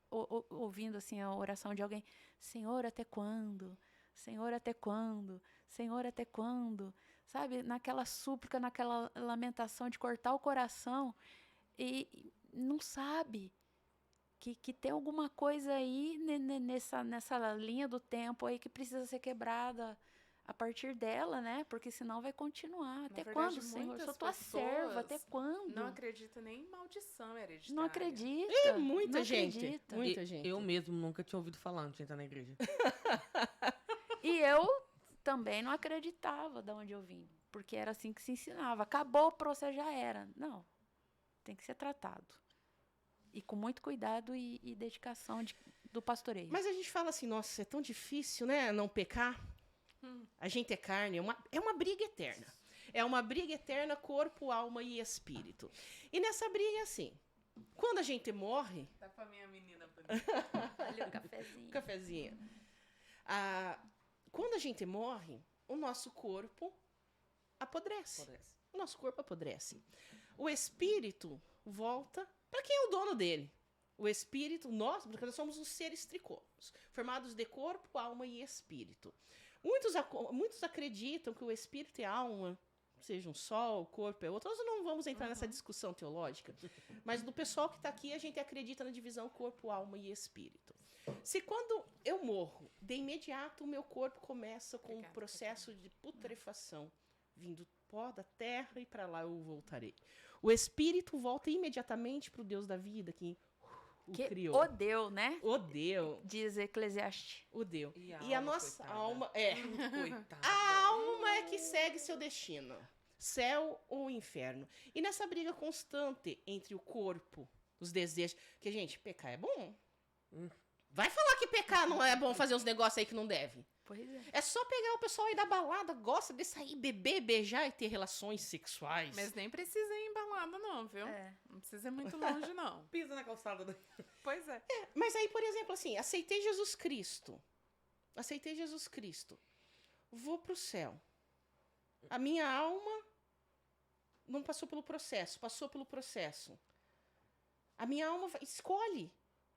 Speaker 3: ouvindo assim a oração de alguém, Senhor, até quando? Senhor, até quando? Senhor, até quando? Sabe, naquela súplica, naquela lamentação de cortar o coração, e não sabe que tem alguma coisa aí nessa linha do tempo aí que precisa ser quebrada a partir dela, né? Porque senão vai continuar. Até quando, Senhor? Eu sou tua serva, até quando?
Speaker 2: Não acredita nem em maldição hereditária.
Speaker 3: Não acredita.
Speaker 1: Muita gente.
Speaker 3: Acredita.
Speaker 1: Muita gente.
Speaker 4: Eu mesmo nunca tinha ouvido falar antes de entrar na igreja.
Speaker 3: E eu também não acreditava de onde eu vim. Porque era assim que se ensinava. Acabou o processo, já era. Não. Tem que ser tratado. E com muito cuidado e dedicação do pastoreio.
Speaker 1: Mas a gente fala assim, nossa, é tão difícil, né, não pecar. A gente é carne, é uma briga eterna. É uma briga eterna, corpo, alma e espírito. E nessa briga é assim, quando a gente morre...
Speaker 2: Dá pra minha menina bonita.
Speaker 3: Olha o cafezinho.
Speaker 1: Cafezinho. Quando a gente morre, o nosso corpo apodrece. O nosso corpo apodrece. O espírito volta para quem é o dono dele. O espírito, porque nós somos os seres tricônicos, formados de corpo, alma e espírito. Muitos acreditam que o espírito e a alma sejam só, o corpo é outro. Nós não vamos entrar nessa discussão teológica, mas do pessoal que está aqui, a gente acredita na divisão corpo, alma e espírito. Se quando eu morro, de imediato o meu corpo começa com um processo de putrefação, vindo pó da terra e para lá eu voltarei. O espírito volta imediatamente para o Deus da vida, que o criou.
Speaker 3: O deu, né?
Speaker 1: O deu.
Speaker 3: Diz Eclesiastes.
Speaker 1: O deu.
Speaker 4: E
Speaker 1: a nossa
Speaker 4: coitada.
Speaker 1: alma...
Speaker 4: Coitada.
Speaker 1: A alma é que segue seu destino. Céu ou inferno. E nessa briga constante entre o corpo, os desejos... Porque, gente, pecar é bom. Vai falar que pecar não é bom, fazer uns negócios aí que não deve.
Speaker 3: Pois é.
Speaker 1: É só pegar o pessoal aí da balada, gosta de sair, beber, beijar e ter relações sexuais.
Speaker 2: Mas nem precisa ir em balada, não, viu? Não precisa ir muito longe, não.
Speaker 4: Pisa na calçada.
Speaker 2: Pois é.
Speaker 1: Mas aí, por exemplo, assim, aceitei Jesus Cristo. Aceitei Jesus Cristo. Vou pro céu. A minha alma não passou pelo processo, passou pelo processo. A minha alma escolhe.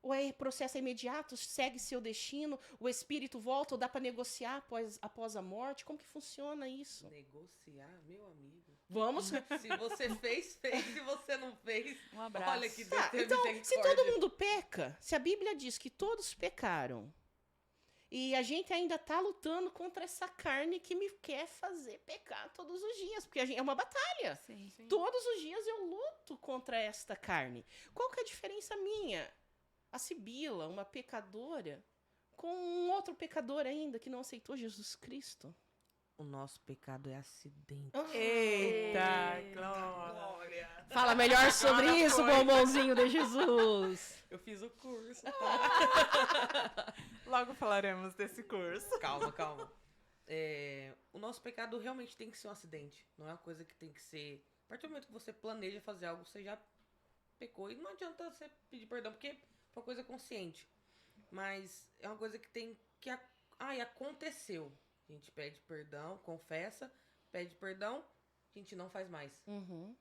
Speaker 1: Ou é processo imediato, segue seu destino, o espírito volta, ou dá para negociar após a morte? Como que funciona isso?
Speaker 4: Negociar, meu amigo.
Speaker 1: Vamos.
Speaker 4: Se você fez, fez. Se você não fez,
Speaker 3: Um abraço.
Speaker 4: olha que Deus
Speaker 1: Tá,
Speaker 4: teve
Speaker 1: então, se
Speaker 4: misericórdia.
Speaker 1: todo mundo peca, se a Bíblia diz que todos pecaram, e a gente ainda tá lutando contra essa carne que me quer fazer pecar todos os dias, porque é uma batalha.
Speaker 3: Sim.
Speaker 2: Sim.
Speaker 1: Todos os dias eu luto contra esta carne. Qual que é a diferença minha? A Sibila, uma pecadora, com um outro pecador ainda que não aceitou Jesus Cristo.
Speaker 4: O nosso pecado é acidente.
Speaker 2: Eita, glória.
Speaker 1: Fala melhor sobre
Speaker 2: Agora
Speaker 1: isso,
Speaker 2: foi.
Speaker 1: bombonzinho de Jesus.
Speaker 4: Eu fiz o curso.
Speaker 2: Logo falaremos desse curso.
Speaker 4: Calma. O nosso pecado realmente tem que ser um acidente. Não é uma coisa que tem que ser... A partir do momento que você planeja fazer algo, você já pecou. E não adianta você pedir perdão, porque é uma coisa consciente. Mas é uma coisa que tem que... aconteceu. A gente pede perdão, confessa, pede perdão, a gente não faz mais.
Speaker 1: Uhum.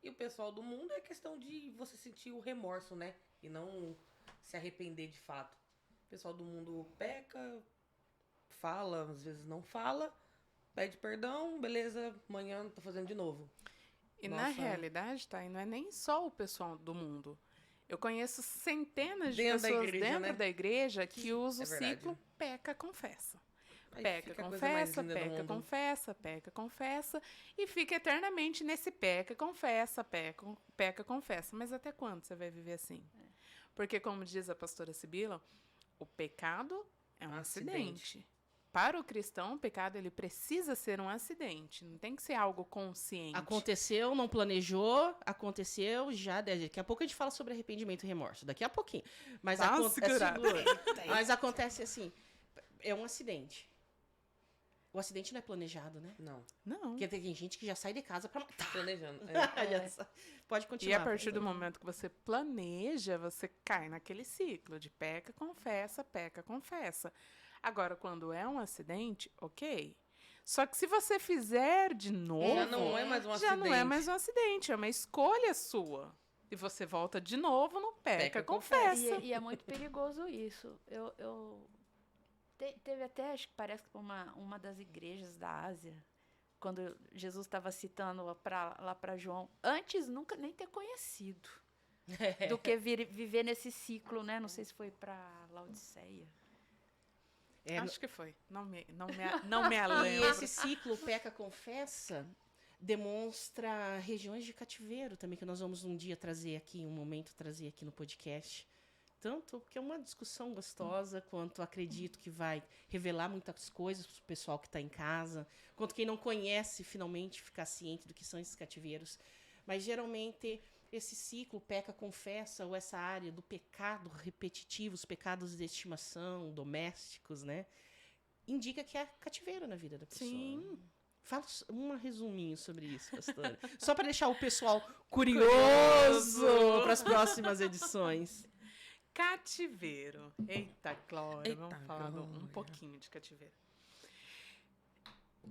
Speaker 4: E o pessoal do mundo é questão de você sentir o remorso, né? E não se arrepender de fato. O pessoal do mundo peca, fala, às vezes não fala, pede perdão, beleza, amanhã tô fazendo de novo.
Speaker 2: E na realidade, tá, e não é nem só o pessoal do mundo. Eu conheço centenas de
Speaker 4: Dentro da
Speaker 2: pessoas
Speaker 4: igreja,
Speaker 2: dentro
Speaker 4: né?
Speaker 2: da igreja que usam
Speaker 4: É
Speaker 2: o
Speaker 4: verdade.
Speaker 2: ciclo peca, confessa.
Speaker 4: Aí
Speaker 2: Peca,
Speaker 4: fica a coisa mais
Speaker 2: confessa,
Speaker 4: linda do
Speaker 2: peca,
Speaker 4: mundo.
Speaker 2: confessa, peca, confessa. E fica eternamente nesse peca, confessa, peca, confessa. Mas até quando você vai viver assim? Porque, como diz a pastora Sibila, o pecado é um acidente. Para o cristão, o pecado ele precisa ser um acidente. Não tem que ser algo consciente.
Speaker 1: Aconteceu, não planejou, aconteceu, já... Daqui a pouco a gente fala sobre arrependimento e remorso. Daqui a pouquinho. Mas,
Speaker 2: Dá uma segurada.
Speaker 1: Mas acontece assim, é um acidente. O acidente não é planejado, né?
Speaker 4: Não,
Speaker 2: Não.
Speaker 1: Porque tem gente que já sai de casa pra matar.
Speaker 4: planejando.
Speaker 1: Pode
Speaker 2: E
Speaker 1: continuar.
Speaker 2: a partir do momento que você planeja, você cai naquele ciclo de peca, confessa. Agora, quando é um acidente, ok. Só que se você fizer de novo,
Speaker 4: Já não é mais um
Speaker 2: já não é
Speaker 4: acidente.
Speaker 2: mais um acidente, é uma escolha sua. E você volta de novo no peca,
Speaker 4: Peca,
Speaker 2: confessa.
Speaker 3: E é muito perigoso isso. Teve até, acho que parece que uma das igrejas da Ásia, quando Jesus estava citando lá para João, antes nunca nem ter conhecido, do que viver nesse ciclo, né? Não sei se foi para Laodiceia.
Speaker 2: Acho que foi. Não me
Speaker 1: E
Speaker 2: lembro.
Speaker 1: esse ciclo peca-confessa demonstra regiões de cativeiro também, que nós vamos um dia trazer aqui, um momento trazer aqui no podcast. Tanto porque é uma discussão gostosa, quanto acredito que vai revelar muitas coisas para o pessoal que está em casa, quanto quem não conhece finalmente ficar ciente do que são esses cativeiros. Mas geralmente esse ciclo peca-confessa, ou essa área do pecado repetitivo, os pecados de estimação, domésticos, né? Indica que é cativeiro na vida da pessoa.
Speaker 2: Sim.
Speaker 1: Fala um resuminho sobre isso, pastora. Só para deixar o pessoal curioso para as próximas edições.
Speaker 2: Cativeiro. Eita, Glória.
Speaker 4: Eita,
Speaker 2: Vamos falar um
Speaker 4: glória.
Speaker 2: pouquinho de cativeiro.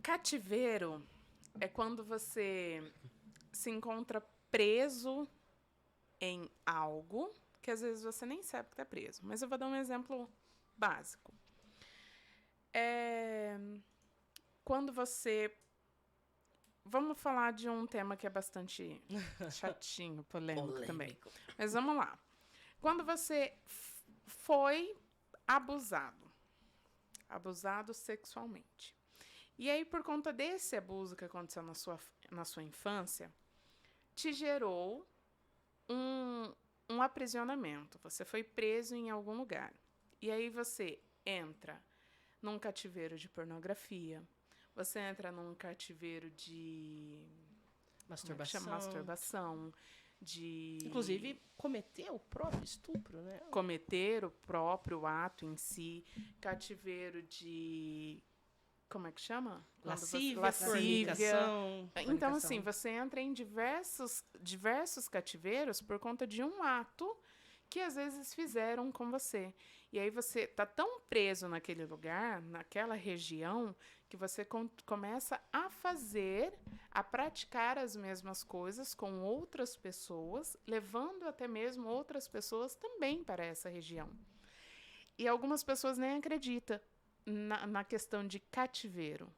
Speaker 2: Cativeiro é quando você se encontra preso em algo que às vezes você nem sabe que está preso. Mas eu vou dar um exemplo básico. Quando você... Vamos falar de um tema que é bastante chatinho, polêmico também. Mas vamos lá. Quando você foi abusado sexualmente, e aí por conta desse abuso que aconteceu na sua infância, te gerou um aprisionamento. Você foi preso em algum lugar. E aí você entra num cativeiro de pornografia, você entra num cativeiro de masturbação, de...
Speaker 1: Inclusive, cometer o próprio estupro, né?
Speaker 2: cometer o próprio ato em si, cativeiro de Como é que chama?
Speaker 1: Lascívia, fornicação.
Speaker 2: Então, assim, você entra em diversos cativeiros por conta de um ato que às vezes fizeram com você. E aí você tá tão preso naquele lugar, naquela região, que você começa a praticar as mesmas coisas com outras pessoas, levando até mesmo outras pessoas também para essa região. E algumas pessoas nem acreditam na questão de cativeiro.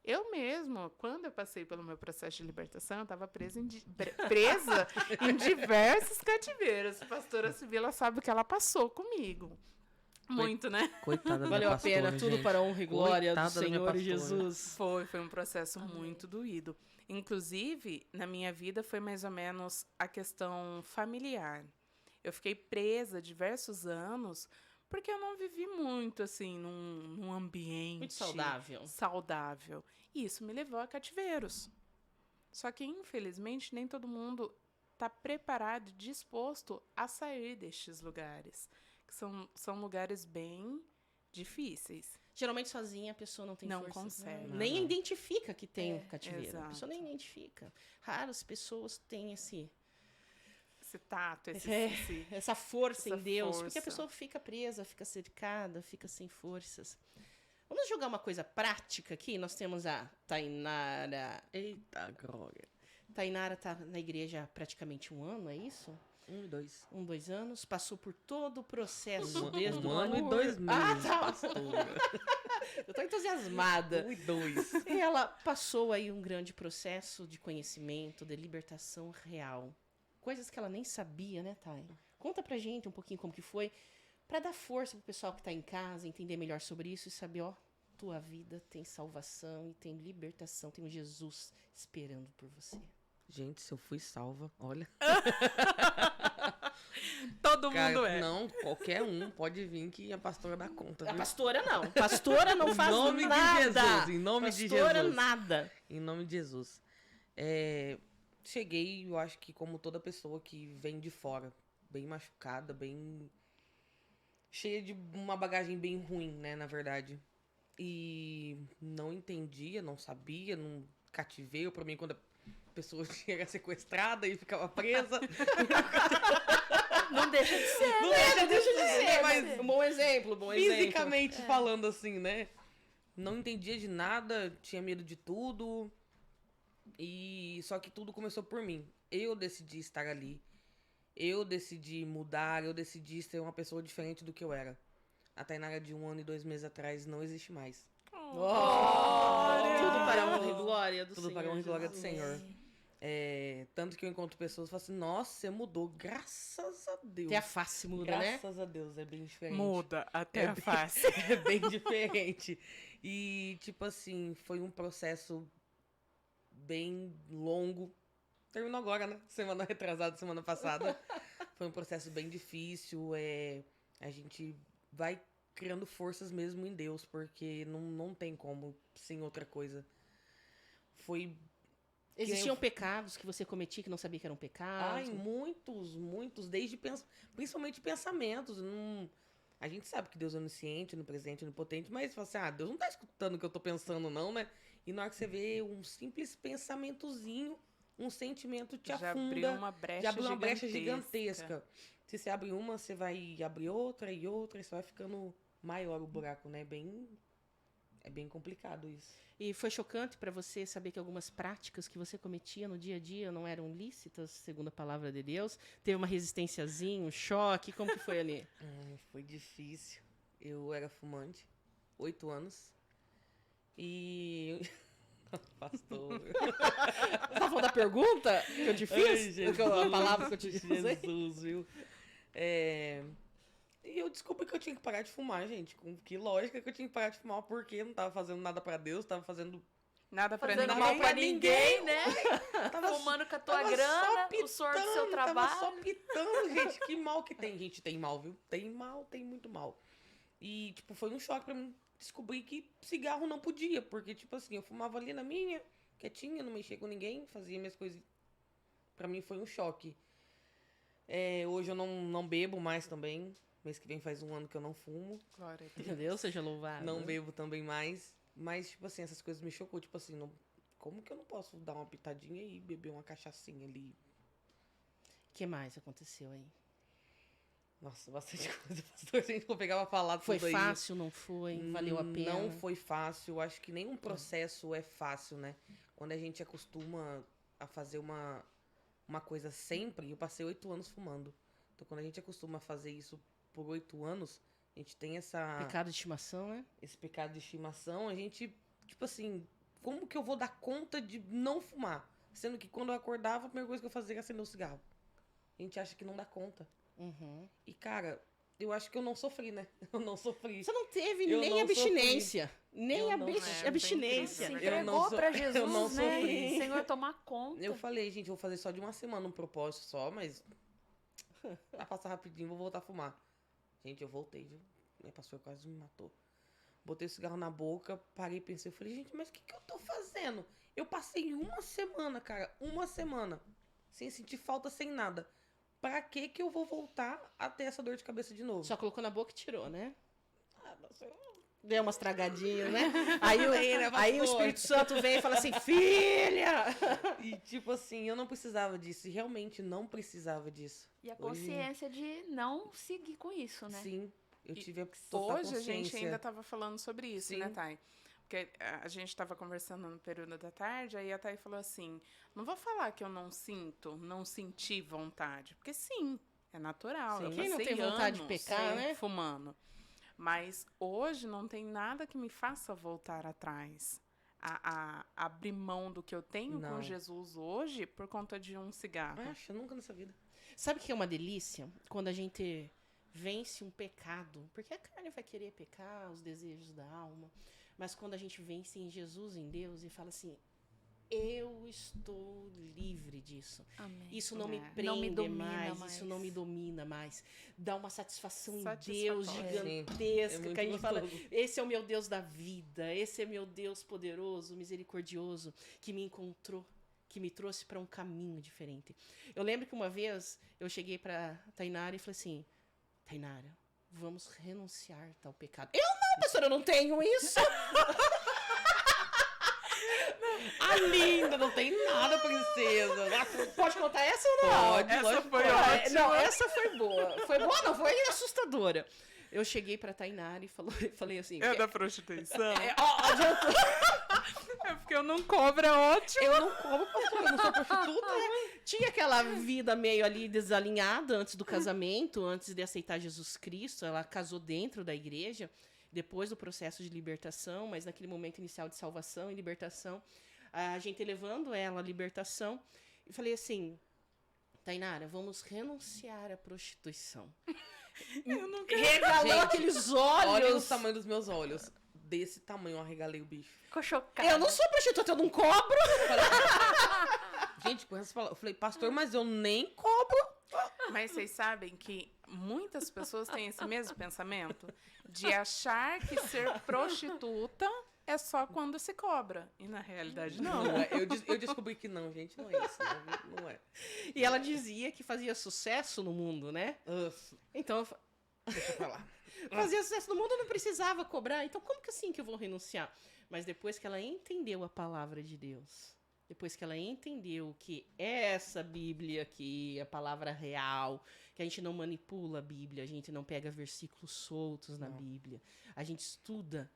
Speaker 2: Eu mesmo, quando eu passei pelo meu processo de libertação, eu estava presa em diversos cativeiros. A pastora Sibila sabe o que ela passou comigo. Muito, né?
Speaker 4: Coitada da
Speaker 1: Valeu
Speaker 4: pastora,
Speaker 1: a pena, tudo
Speaker 4: gente.
Speaker 1: para a honra e glória
Speaker 4: Coitada
Speaker 1: do
Speaker 4: da minha
Speaker 1: Senhor
Speaker 4: pastora.
Speaker 1: Jesus.
Speaker 2: Foi um processo muito doído. Inclusive, na minha vida, foi mais ou menos a questão familiar. Eu fiquei presa diversos anos porque eu não vivi muito, assim, num ambiente...
Speaker 1: Muito saudável.
Speaker 2: Saudável. E isso me levou a cativeiros. Só que, infelizmente, nem todo mundo está preparado e disposto a sair destes lugares. Que são lugares bem difíceis.
Speaker 1: Geralmente sozinha a pessoa não tem
Speaker 2: Não
Speaker 1: força.
Speaker 2: consegue.
Speaker 1: Nem identifica que tem cativeiro.
Speaker 2: exato.
Speaker 1: A pessoa nem identifica. Raras pessoas têm esse
Speaker 2: tato,
Speaker 1: essa força em Deus.
Speaker 2: força.
Speaker 1: Porque a pessoa fica presa, fica cercada, fica sem forças. Vamos jogar uma coisa prática aqui. Nós temos a Tainara.
Speaker 4: Eita, glória.
Speaker 1: Tainara está na igreja há praticamente 1 ano, é isso?
Speaker 4: 1 e 2.
Speaker 1: 2 anos. Passou por todo o processo desde
Speaker 4: Um
Speaker 1: o
Speaker 4: ano e
Speaker 1: amor.
Speaker 4: 2 meses.
Speaker 1: Ah, tá.
Speaker 4: Pastora.
Speaker 1: Eu tô entusiasmada.
Speaker 4: 1 e 2.
Speaker 1: E ela passou aí um grande processo de conhecimento, de libertação real. Coisas que ela nem sabia, né, Thay? Conta pra gente um pouquinho como que foi, pra dar força pro pessoal que tá em casa, entender melhor sobre isso e saber, ó, tua vida tem salvação e tem libertação, tem um Jesus esperando por você.
Speaker 4: Gente, se eu fui salva, olha.
Speaker 2: Todo
Speaker 4: Cara,
Speaker 2: mundo é.
Speaker 4: não, qualquer um pode vir que a pastora dá conta,
Speaker 1: A
Speaker 4: viu?
Speaker 1: pastora não. Pastora não faz
Speaker 4: Em nome
Speaker 1: nada.
Speaker 4: de Jesus, em nome de
Speaker 1: Pastora
Speaker 4: Jesus.
Speaker 1: nada.
Speaker 4: Em nome de Jesus. Cheguei, eu acho que como toda pessoa que vem de fora, bem machucada, bem cheia de uma bagagem bem ruim, né, na verdade. E não entendia, não sabia, não cativeiro pra mim quando a pessoa era sequestrada e ficava presa.
Speaker 3: Não deixa de ser.
Speaker 4: Não deixa de ser, mas
Speaker 1: Um bom exemplo,
Speaker 4: fisicamente falando assim, né? Não entendia de nada, tinha medo de tudo. E só que tudo começou por mim. Eu decidi estar ali. Eu decidi mudar, eu decidi ser uma pessoa diferente do que eu era. A Tainara de 1 ano e 2 meses atrás não existe mais.
Speaker 1: Tudo para a honra e glória do Senhor.
Speaker 4: Tudo para a honra e glória do
Speaker 1: Jesus.
Speaker 4: Senhor. Tanto que eu encontro pessoas e falo assim, nossa, você mudou, graças a Deus.
Speaker 1: Até a face muda, né?
Speaker 4: Graças a Deus, é bem diferente.
Speaker 2: Muda até a face.
Speaker 4: É bem diferente. E, tipo assim, foi um processo bem longo. Terminou agora, né? Semana retrasada, semana passada. Foi um processo bem difícil. A gente vai criando forças mesmo em Deus, porque não tem como sem outra coisa. Foi...
Speaker 1: Existiam pecados que você cometia que não sabia que eram pecados?
Speaker 4: Ai, muitos. Principalmente pensamentos. A gente sabe que Deus é onisciente, onipresente, onipotente, mas fala assim, Deus não tá escutando o que eu tô pensando, não, né? E na hora que você vê um simples pensamentozinho, um sentimento te afunda. Já abriu uma brecha gigantesca. Se você abre uma, você vai abrir outra e outra, e você vai ficando maior o buraco, né? É bem complicado isso.
Speaker 1: E foi chocante para você saber que algumas práticas que você cometia no dia a dia não eram lícitas, segundo a palavra de Deus? Teve uma resistênciazinha, um choque? Como que foi ali?
Speaker 4: Foi difícil. Eu era fumante, 8 anos. E... Pastor.
Speaker 1: Você tá falando da pergunta que eu te fiz? A palavra que eu te fiz?
Speaker 4: Jesus, viu? E eu descobri que eu tinha que parar de fumar, gente. Com que lógica que eu tinha que parar de fumar, porque eu não tava fazendo nada pra Deus, tava fazendo
Speaker 2: nada pra
Speaker 3: Fazendo
Speaker 2: ninguém.
Speaker 3: mal pra ninguém, né?
Speaker 4: Tava
Speaker 3: Fumando com a tua
Speaker 4: tava
Speaker 3: grana,
Speaker 4: só
Speaker 3: o suor do seu
Speaker 4: pitando,
Speaker 3: trabalho.
Speaker 4: Tava só pitando, gente. Que mal que tem. Gente, tem mal, viu? Tem mal, tem muito mal. E, tipo, foi um choque pra mim descobrir que cigarro não podia. Porque, tipo assim, eu fumava ali na minha, quietinha, não mexia com ninguém, fazia minhas coisas. Pra mim foi um choque. Hoje eu não bebo mais também. Mês que vem faz 1 ano que eu não fumo.
Speaker 2: Glória a Deus.
Speaker 1: Meu Deus, seja louvado.
Speaker 4: Não bebo também mais. Mas, tipo assim, essas coisas me chocou. Tipo assim, como que eu não posso dar uma pitadinha e beber uma cachaçinha ali?
Speaker 1: O que mais aconteceu aí?
Speaker 4: Nossa, bastante coisa, pastor. Se a gente for pegar pra falar
Speaker 1: Foi
Speaker 4: tudo aí.
Speaker 1: fácil, não foi? Valeu a pena?
Speaker 4: Não foi fácil. Acho que nenhum processo é fácil, né? Quando a gente acostuma a fazer uma coisa sempre, eu passei 8 anos fumando. Então, quando a gente acostuma a fazer isso por 8 anos, a gente tem
Speaker 1: Pecado de estimação, né?
Speaker 4: esse pecado de estimação, a gente, tipo assim, como que eu vou dar conta de não fumar? Sendo que quando eu acordava, a primeira coisa que eu fazia era acender um cigarro. A gente acha que não dá conta.
Speaker 1: Uhum.
Speaker 4: E, cara, eu acho que eu não sofri, né? Eu não sofri.
Speaker 1: Você não teve
Speaker 4: Eu
Speaker 1: nem
Speaker 4: não
Speaker 1: abstinência. Nem
Speaker 4: Eu não-
Speaker 1: abstinência.
Speaker 3: Se
Speaker 4: Eu
Speaker 3: entregou
Speaker 4: não
Speaker 3: pra
Speaker 4: eu
Speaker 3: Jesus,
Speaker 4: não
Speaker 3: né?
Speaker 4: sofri.
Speaker 3: Senhor, tomar conta.
Speaker 4: Eu falei, gente, eu vou fazer só de uma semana um propósito só, mas vai passar rapidinho, vou voltar a fumar. Gente, eu voltei, viu? Minha pastora quase me matou. Botei o cigarro na boca, parei e pensei, eu falei, gente, mas o que eu tô fazendo? Eu passei uma semana, cara, uma semana, sem sentir falta, sem nada. Pra que eu vou voltar a ter essa dor de cabeça de novo?
Speaker 1: Só colocou na boca e tirou, né?
Speaker 4: Ah, não sei.
Speaker 1: Deu umas tragadinhas, né? Aí,
Speaker 4: Né,
Speaker 1: aí o
Speaker 4: pastor?
Speaker 1: Espírito Santo vem e fala assim, filha!
Speaker 4: E tipo assim, eu não precisava disso, e realmente não precisava disso.
Speaker 3: E a
Speaker 4: Hoje-
Speaker 3: consciência de não seguir com isso, né?
Speaker 4: Sim, eu
Speaker 2: E
Speaker 4: tive a total
Speaker 2: Hoje a gente
Speaker 4: consciência.
Speaker 2: ainda estava falando sobre isso,
Speaker 4: Sim.
Speaker 2: né, Thay? Porque a gente estava conversando no período da tarde, aí a Thay falou assim, não vou falar que eu não senti vontade, porque sim, é natural.
Speaker 4: Sim.
Speaker 2: Eu
Speaker 1: Quem não
Speaker 2: passei
Speaker 1: tem vontade de
Speaker 2: anos,
Speaker 1: pecar, né?
Speaker 2: fumando. Mas hoje não tem nada que me faça voltar atrás. A abrir mão do que eu tenho
Speaker 4: Não.
Speaker 2: com Jesus hoje por conta de um cigarro.
Speaker 4: Acha, nunca nessa vida.
Speaker 1: Sabe o que é uma delícia? Quando a gente vence um pecado. Porque a carne vai querer pecar, os desejos da alma. Mas quando a gente vence em Jesus, em Deus, e fala assim, eu estou livre disso.
Speaker 3: Amém.
Speaker 1: Isso não me
Speaker 2: É.
Speaker 1: prende
Speaker 3: Não me domina
Speaker 1: mais,
Speaker 3: mais.
Speaker 1: isso não me domina mais. Dá uma satisfação em Deus
Speaker 2: Satisfatório.
Speaker 1: gigantesca,
Speaker 4: Sim, é
Speaker 1: que a gente
Speaker 4: muito
Speaker 1: fala,
Speaker 4: gostoso.
Speaker 1: esse é o meu Deus da vida, esse é meu Deus poderoso, misericordioso, que me encontrou, que me trouxe para um caminho diferente. Eu lembro que uma vez eu cheguei para Tainara e falei assim, Tainara, vamos renunciar tal pecado. Eu não, pastora, eu não tenho isso.
Speaker 4: Ah, linda, não tem nada, princesa.
Speaker 1: Pode contar essa ou não?
Speaker 4: Pode,
Speaker 2: Essa
Speaker 4: lógico,
Speaker 2: foi
Speaker 4: pode.
Speaker 2: ótima.
Speaker 1: Não, essa foi boa. Foi boa, não, foi assustadora. Eu cheguei pra Tainara e falei assim...
Speaker 2: É da prostituição?
Speaker 1: Adiantou.
Speaker 2: É porque eu não cobro, é ótimo.
Speaker 1: Eu não como, pastora, eu não sou prostituta. Tinha aquela vida meio ali desalinhada antes do casamento, antes de aceitar Jesus Cristo. Ela casou dentro da igreja, depois do processo de libertação, mas naquele momento inicial de salvação e libertação, a gente levando ela à libertação, e falei assim, Tainara, vamos renunciar à prostituição.
Speaker 2: Eu nunca...
Speaker 1: Regalou
Speaker 4: Gente,
Speaker 1: aqueles
Speaker 4: Olha o
Speaker 1: olhos.
Speaker 4: tamanho dos meus olhos. Desse tamanho eu arregalei o bicho.
Speaker 3: Ficou chocada.
Speaker 1: Eu não sou prostituta, eu não cobro.
Speaker 4: Gente, com essas palavras, eu falei, pastor, mas eu nem cobro.
Speaker 2: Mas vocês sabem que muitas pessoas têm esse mesmo pensamento de achar que ser prostituta é só quando se cobra. E na realidade não.
Speaker 4: Não é. Eu descobri que não, gente, não é isso. Não é.
Speaker 1: E ela dizia que fazia sucesso no mundo, né? Então,
Speaker 4: Deixa pra lá.
Speaker 1: fazia sucesso no mundo, não precisava cobrar. Então, como que assim que eu vou renunciar? Mas depois que ela entendeu a palavra de Deus, depois que ela entendeu que essa Bíblia aqui, a palavra real, que a gente não manipula a Bíblia, a gente não pega versículos soltos na
Speaker 4: Não.
Speaker 1: Bíblia, a gente estuda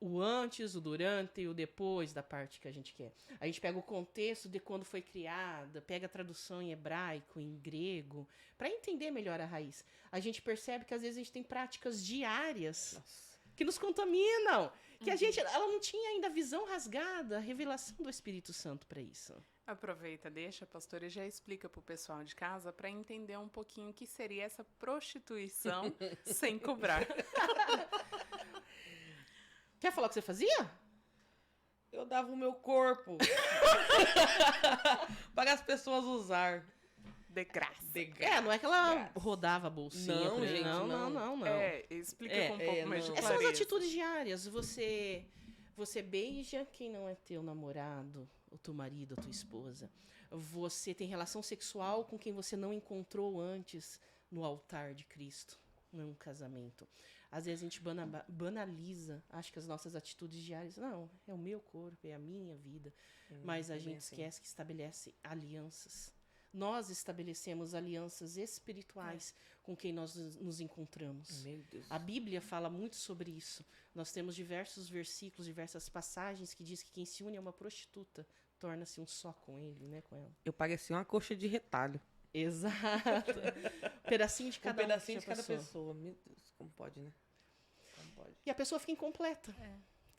Speaker 1: o antes, o durante e o depois da parte que a gente quer. A gente pega o contexto de quando foi criada, pega a tradução em hebraico, em grego, para entender melhor a raiz. A gente percebe que às vezes a gente tem práticas diárias
Speaker 4: Nossa.
Speaker 1: que nos contaminam, que a gente, ela não tinha ainda a visão rasgada, a revelação do Espírito Santo para isso.
Speaker 2: Aproveita, deixa, pastor, e já explica pro pessoal de casa para entender um pouquinho o que seria essa prostituição sem cobrar.
Speaker 1: Quer falar o que você fazia?
Speaker 4: Eu dava o meu corpo para as pessoas usar.
Speaker 2: De graça.
Speaker 1: Não é que ela
Speaker 4: Graças.
Speaker 1: rodava a bolsinha.
Speaker 4: Não,
Speaker 1: pra ele.
Speaker 4: gente,
Speaker 1: não.
Speaker 2: É, explica com um pouco mais de
Speaker 4: não.
Speaker 1: Essas são as
Speaker 2: clareza.
Speaker 1: atitudes diárias. Você beija quem não é teu namorado, ou teu marido, ou tua esposa. Você tem relação sexual com quem você não encontrou antes no altar de Cristo, num casamento. Às vezes a gente banaliza, acho que as nossas atitudes diárias, não, é o meu corpo, é a minha vida. Mas a gente esquece que estabelece alianças. Nós estabelecemos alianças espirituais com quem nós nos encontramos.
Speaker 4: Meu Deus.
Speaker 1: A Bíblia fala muito sobre isso. Nós temos diversos versículos, diversas passagens que diz que quem se une a uma prostituta torna-se um só com ele, né, com ela.
Speaker 4: Eu parecia uma coxa de retalho.
Speaker 1: Exato. Pedacinho de cada
Speaker 4: pedacinho de cada pessoa. Meu Deus, como pode, né? Como pode?
Speaker 1: E a pessoa fica incompleta.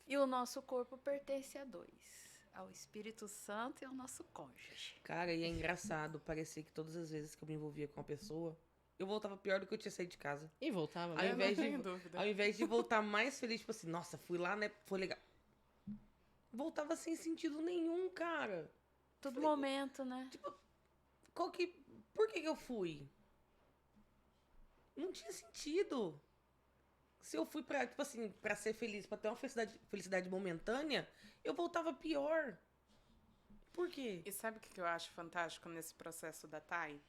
Speaker 3: E o nosso corpo pertence a dois. Ao Espírito Santo e ao nosso cônjuge.
Speaker 4: Cara, e é engraçado. Parecia que todas as vezes que eu me envolvia com uma pessoa, eu voltava pior do que eu tinha saído de casa.
Speaker 1: E voltava,
Speaker 4: Ao
Speaker 1: né?
Speaker 4: invés de voltar mais feliz, tipo assim, nossa, fui lá, né? Foi legal. Voltava sem sentido nenhum, cara.
Speaker 3: Todo momento, né?
Speaker 4: Tipo, por que eu fui? Não tinha sentido. Se eu fui pra, tipo assim, pra ser feliz, pra ter uma felicidade momentânea, eu voltava pior. Por quê?
Speaker 2: E sabe o que eu acho fantástico nesse processo da Thay?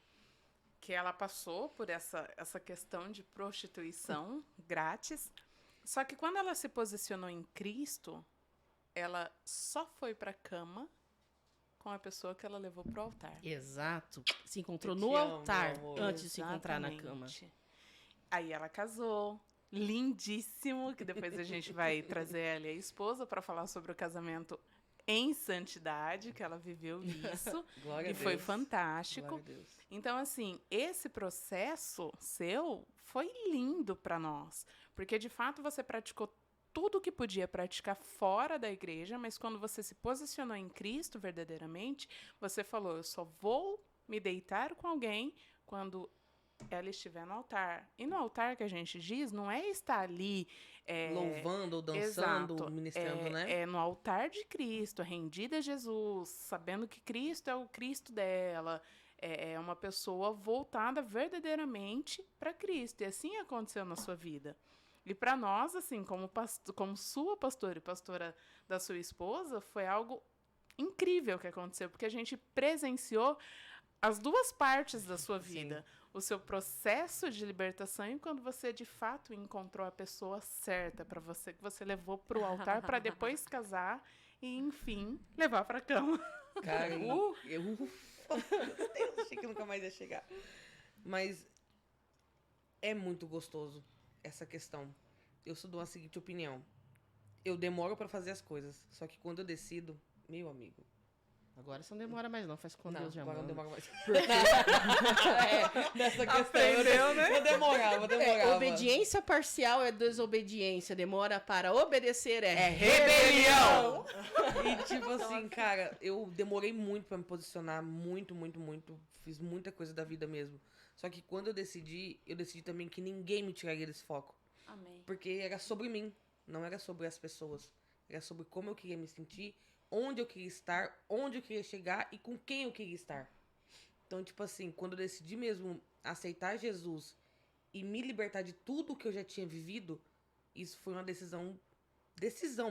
Speaker 2: Que ela passou por essa questão de prostituição grátis. Só que quando ela se posicionou em Cristo, ela só foi pra cama com a pessoa que ela levou pro altar.
Speaker 1: Exato. Se encontrou
Speaker 4: Eu
Speaker 1: no
Speaker 4: te amo,
Speaker 1: altar
Speaker 4: meu amor.
Speaker 1: antes de se encontrar na cama.
Speaker 2: Exatamente. Aí ela casou. Lindíssimo, que depois a gente vai trazer ela e a esposa para falar sobre o casamento em santidade, que ela viveu isso.
Speaker 4: Glória
Speaker 2: E
Speaker 4: a Deus.
Speaker 2: foi fantástico.
Speaker 4: Glória a Deus.
Speaker 2: Então, assim, esse processo seu foi lindo para nós, porque de fato você praticou tudo o que podia praticar fora da igreja, mas quando você se posicionou em Cristo verdadeiramente, você falou: eu só vou me deitar com alguém quando ela estiver no altar. E no altar que a gente diz, não é estar ali
Speaker 4: Louvando ou dançando,
Speaker 2: exato,
Speaker 4: ministrando, né?
Speaker 2: É no altar de Cristo, rendida a Jesus, sabendo que Cristo é o Cristo dela, é uma pessoa voltada verdadeiramente para Cristo. E assim aconteceu na sua vida. E para nós, assim, como sua pastora e pastora da sua esposa, foi algo incrível que aconteceu, porque a gente presenciou as duas partes da sua vida.
Speaker 4: Sim.
Speaker 2: O seu processo de libertação e quando você de fato encontrou a pessoa certa para você, que você levou para o altar para depois casar e, enfim, levar para a cama.
Speaker 4: Cara, meu Deus, achei que nunca mais ia chegar. Mas é muito gostoso essa questão. Eu sou de uma seguinte opinião. Eu demoro pra fazer as coisas, só que quando eu decido, meu amigo.
Speaker 1: Agora você não demora mais, não. Faz com Deus já,
Speaker 4: agora não
Speaker 1: mano.
Speaker 4: demora mais. Nessa questão.
Speaker 2: Aprendeu, né?
Speaker 4: Eu demorava.
Speaker 1: Obediência parcial é desobediência. Demora para obedecer é
Speaker 2: rebelião.
Speaker 4: E tipo assim, cara, eu demorei muito pra me posicionar. Muito. Fiz muita coisa da vida mesmo. Só que quando eu decidi também que ninguém me tiraria desse foco.
Speaker 3: Amém.
Speaker 4: Porque era sobre mim, não era sobre as pessoas. Era sobre como eu queria me sentir, onde eu queria estar, onde eu queria chegar e com quem eu queria estar. Então, tipo assim, quando eu decidi mesmo aceitar Jesus e me libertar de tudo que eu já tinha vivido, isso foi uma decisão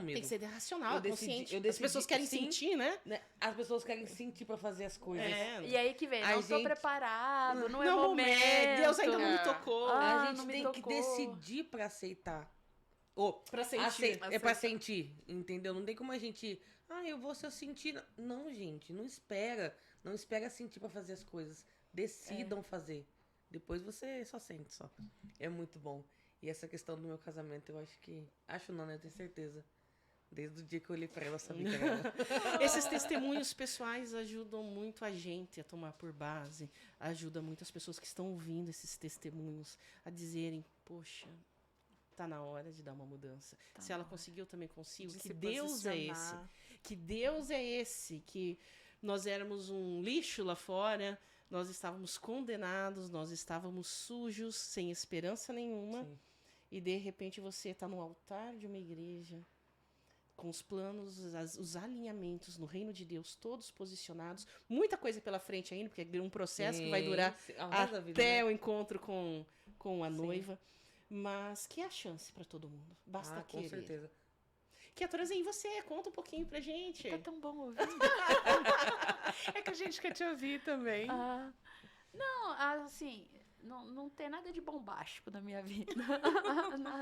Speaker 4: mesmo.
Speaker 1: Tem que ser racional,
Speaker 4: Eu decidi-
Speaker 1: consciente.
Speaker 4: eu decidi-
Speaker 1: As pessoas querem
Speaker 4: sim.
Speaker 1: sentir, né?
Speaker 4: As pessoas querem sentir pra fazer as coisas.
Speaker 3: E aí que vem,
Speaker 4: A
Speaker 3: não estou
Speaker 4: gente-
Speaker 3: preparado, não é
Speaker 1: Não,
Speaker 3: momento.
Speaker 1: Deus ainda não me tocou.
Speaker 3: Ah,
Speaker 4: A
Speaker 3: não
Speaker 4: gente
Speaker 3: me
Speaker 4: tem que
Speaker 3: tocou.
Speaker 4: decidir pra aceitar. Ou
Speaker 1: Pra sentir.
Speaker 4: é pra sentir, entendeu? Não tem como a gente... eu vou se eu sentir... Não, gente, não espera. Não espera sentir pra fazer as coisas. Decidam fazer. Depois você só sente, só. É muito bom. E essa questão do meu casamento, eu acho que... Acho não, né? Eu tenho certeza. Desde o dia que eu olhei pra ela, eu sabia que era ela.
Speaker 1: Esses testemunhos pessoais ajudam muito a gente a tomar por base, ajuda muitas pessoas que estão ouvindo esses testemunhos a dizerem, poxa, tá na hora de dar uma mudança.
Speaker 3: Tá
Speaker 1: Se ela
Speaker 3: na
Speaker 1: conseguiu, eu também consigo.
Speaker 2: De
Speaker 1: Que
Speaker 2: se
Speaker 1: Deus é esse.
Speaker 2: posicionar.
Speaker 1: Que Deus é esse. Que nós éramos um lixo lá fora, nós estávamos condenados, nós estávamos sujos, sem esperança nenhuma.
Speaker 4: Sim.
Speaker 1: E de repente você está no altar de uma igreja, com os planos, os alinhamentos no reino de Deus, todos posicionados. Muita coisa pela frente ainda, porque é um processo que vai durar
Speaker 4: Ao resto da vida,
Speaker 1: até
Speaker 4: né?
Speaker 1: o encontro com a
Speaker 4: Sim.
Speaker 1: noiva. Mas que é a chance para todo mundo. Basta
Speaker 4: Com
Speaker 1: querer.
Speaker 4: certeza.
Speaker 1: Quer trazer em você? Conta um pouquinho pra gente.
Speaker 3: Tá tão bom ouvir.
Speaker 2: É que a gente quer te ouvir também.
Speaker 3: Não, assim, não tem nada de bombástico na minha vida.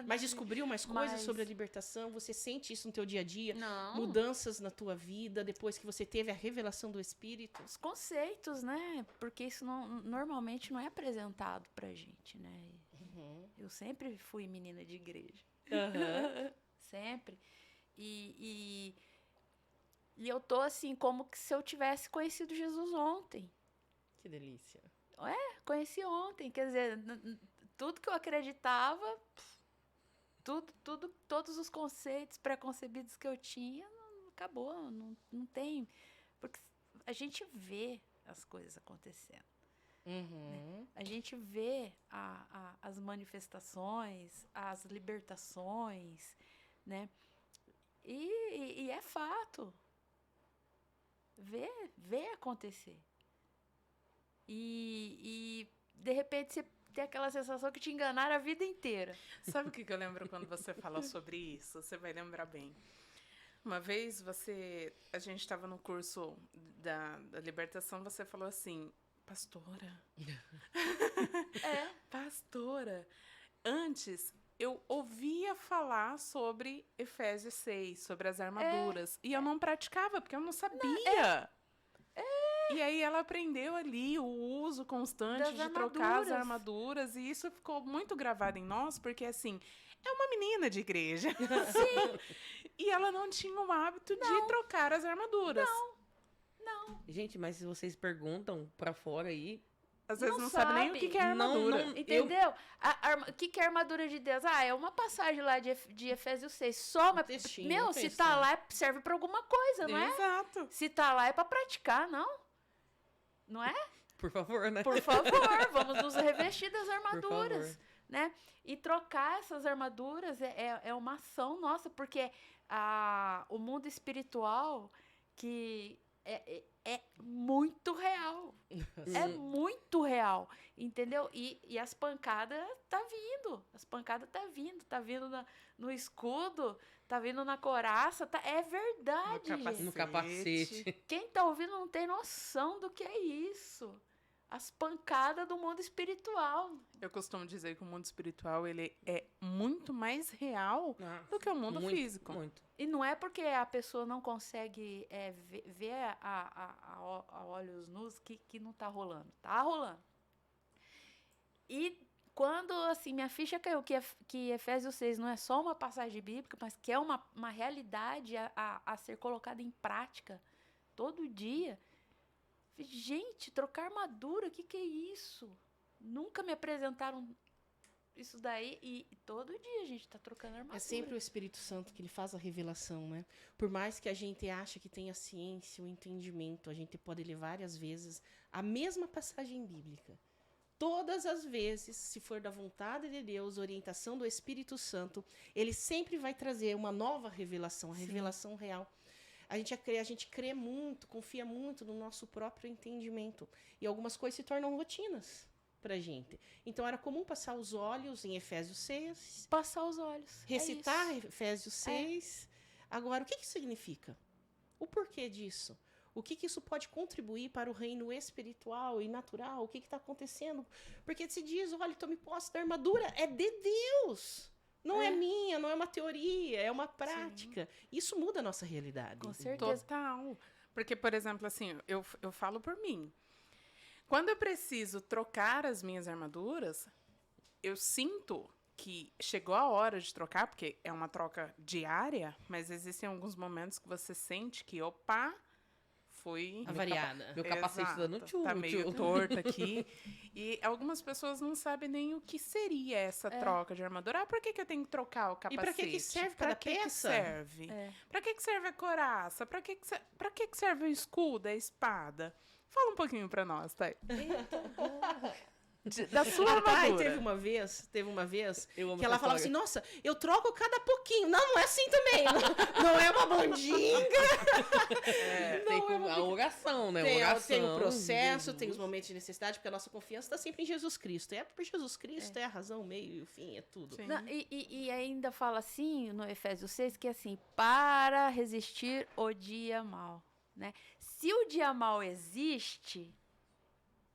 Speaker 1: Mas descobriu mais coisas sobre a libertação? Você sente isso no teu dia a dia?
Speaker 3: Não.
Speaker 1: Mudanças na tua vida depois que você teve a revelação do Espírito?
Speaker 3: Os conceitos, né? Porque isso normalmente não é apresentado pra gente, né? Eu sempre fui menina de igreja. Sempre. E eu tô assim, como que se eu tivesse conhecido Jesus ontem.
Speaker 1: Que delícia.
Speaker 3: Conheci ontem, quer dizer, tudo que eu acreditava, todos os conceitos preconcebidos que eu tinha, acabou, não tem, porque a gente vê as coisas acontecendo, né? A gente vê as manifestações, as libertações, né? E é fato, vê acontecer. E de repente você tem aquela sensação que te enganaram a vida inteira.
Speaker 2: Sabe o que eu lembro quando você falou sobre isso? Você vai lembrar bem. Uma vez a gente estava no curso da libertação, você falou assim, pastora. Pastora. Antes, eu ouvia falar sobre Efésios 6, sobre as armaduras. E eu não praticava, porque eu não sabia. E aí ela aprendeu ali o uso constante de trocar as armaduras. E isso ficou muito gravado em nós, porque assim, é uma menina de igreja.
Speaker 3: Sim.
Speaker 2: E ela não tinha o hábito de trocar as armaduras.
Speaker 3: Não.
Speaker 4: Gente, mas se vocês perguntam pra fora aí...
Speaker 2: Às vezes não sabe nem o que é armadura.
Speaker 3: Entendeu? O que é a armadura de Deus? É uma passagem lá de Efésios 6. Só, mas, se tá lá, serve pra alguma coisa, não é?
Speaker 2: Exato.
Speaker 3: Se tá lá, é pra praticar, não? Não é?
Speaker 4: Por favor, né?
Speaker 3: Por favor, vamos nos revestir das armaduras, né? E trocar essas armaduras é uma ação nossa, porque o mundo espiritual que é muito real. É muito real, entendeu? E as pancadas tá vindo. Tá vindo no escudo, tá vindo na couraça, é verdade.
Speaker 4: No capacete.
Speaker 3: Quem tá ouvindo não tem noção do que é isso. As pancadas do mundo espiritual.
Speaker 2: Eu costumo dizer que o mundo espiritual ele é muito mais real do que o mundo físico.
Speaker 4: Muito.
Speaker 3: E não é porque a pessoa não consegue ver a olhos nus que não tá rolando. Tá rolando. E quando, assim, minha ficha caiu que Efésios 6 não é só uma passagem bíblica, mas que é uma realidade a ser colocada em prática todo dia. Gente, trocar armadura, o que é isso? Nunca me apresentaram isso daí e todo dia a gente tá trocando armadura.
Speaker 1: É sempre o Espírito Santo que ele faz a revelação, né? Por mais que a gente ache que tenha ciência, o entendimento, a gente pode ler várias vezes a mesma passagem bíblica. Todas as vezes, se for da vontade de Deus, orientação do Espírito Santo, ele sempre vai trazer uma nova revelação, a revelação real. A gente crê muito, confia muito no nosso próprio entendimento. E algumas coisas se tornam rotinas pra gente. Então, era comum passar os olhos em Efésios 6.
Speaker 3: Passar os olhos.
Speaker 1: Recitar Efésios 6. Agora, o que isso significa? O porquê disso? O que isso pode contribuir para o reino espiritual e natural? O que está acontecendo? Porque se diz, olha, tome posse da armadura, é de Deus. Não é minha, não é uma teoria, é uma prática. Sim. Isso muda a nossa realidade.
Speaker 3: Com certeza.
Speaker 2: Total. Porque, por exemplo, assim, eu falo por mim. Quando eu preciso trocar as minhas armaduras, eu sinto que chegou a hora de trocar, porque é uma troca diária, mas existem alguns momentos que você sente que, foi
Speaker 1: avariada.
Speaker 4: Meu capacete dando tchum.
Speaker 2: Tá meio torto aqui. E algumas pessoas não sabem nem o que seria essa troca de armadura. Por que eu tenho que trocar o capacete?
Speaker 1: E pra que serve cada peça?
Speaker 2: Que serve? Pra que serve a couraça? Pra que serve o escudo, a espada? Fala um pouquinho pra nós, Thay. Da sua armadura.
Speaker 1: Teve uma vez que ela falava assim, nossa, eu troco cada pouquinho. Não é assim também. Não é uma mandinga.
Speaker 4: Tem a oração, né?
Speaker 1: Tem o processo, tem os momentos de necessidade, porque a nossa confiança está sempre em Jesus Cristo. É por Jesus Cristo, é a razão, o meio e o fim, é tudo.
Speaker 3: Não, e ainda fala assim, no Efésios 6, que é assim, para resistir o dia mau, né? Se o dia mau existe,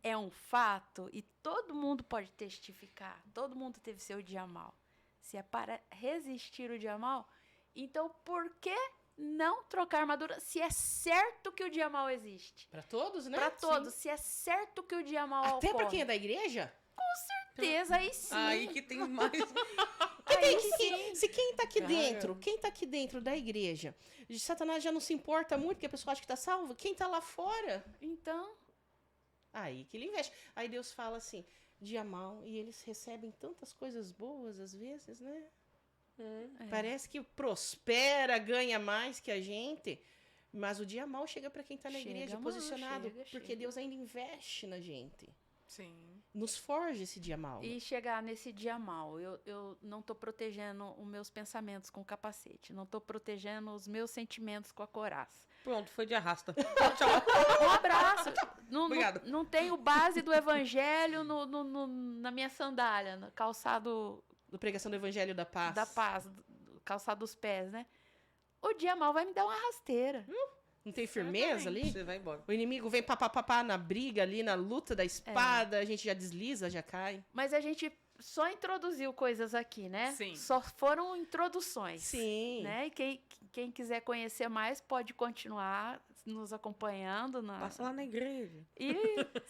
Speaker 3: é um fato e todo mundo pode testificar, todo mundo teve seu dia mal. Se é para resistir o dia mal, então por que não trocar armadura se é certo que o dia mal existe?
Speaker 1: Para todos, né?
Speaker 3: Para todos, se é certo que o dia mal
Speaker 1: Até
Speaker 3: ocorre.
Speaker 1: para quem é da igreja?
Speaker 3: Certeza, aí sim.
Speaker 4: Aí que tem mais.
Speaker 1: Se quem tá aqui dentro, quem tá aqui dentro da igreja, de Satanás já não se importa muito, porque a pessoa acha que tá salva, quem tá lá fora,
Speaker 3: Então,
Speaker 1: aí que ele investe. Aí Deus fala assim, dia mal, e eles recebem tantas coisas boas às vezes, né? Parece que prospera, ganha mais que a gente, mas o dia mal chega para quem tá na
Speaker 3: Chega
Speaker 1: igreja,
Speaker 3: mal,
Speaker 1: posicionado,
Speaker 3: chega.
Speaker 1: porque Deus ainda investe na gente.
Speaker 2: Sim.
Speaker 1: Nos forja esse dia mal.
Speaker 3: e chegar nesse dia mal, eu não tô protegendo os meus pensamentos com o capacete, não tô protegendo os meus sentimentos com a coraça.
Speaker 4: Pronto, foi de arrasta. Tchau.
Speaker 3: Um abraço.
Speaker 4: Obrigada.
Speaker 3: Não tenho base do evangelho na minha sandália, no calçado
Speaker 1: Da pregação do Evangelho da Paz.
Speaker 3: da paz, do calçado dos pés, né? O dia mal vai me dar uma rasteira.
Speaker 1: Não tem firmeza ali?
Speaker 4: Você vai embora.
Speaker 1: O inimigo vem papapá na briga ali, na luta da espada, a gente já desliza, já cai.
Speaker 3: Mas a gente só introduziu coisas aqui, né?
Speaker 2: Sim.
Speaker 3: Só foram introduções.
Speaker 1: Sim.
Speaker 3: Né? E quem quiser conhecer mais pode continuar nos acompanhando.
Speaker 4: Passa lá na igreja.
Speaker 3: E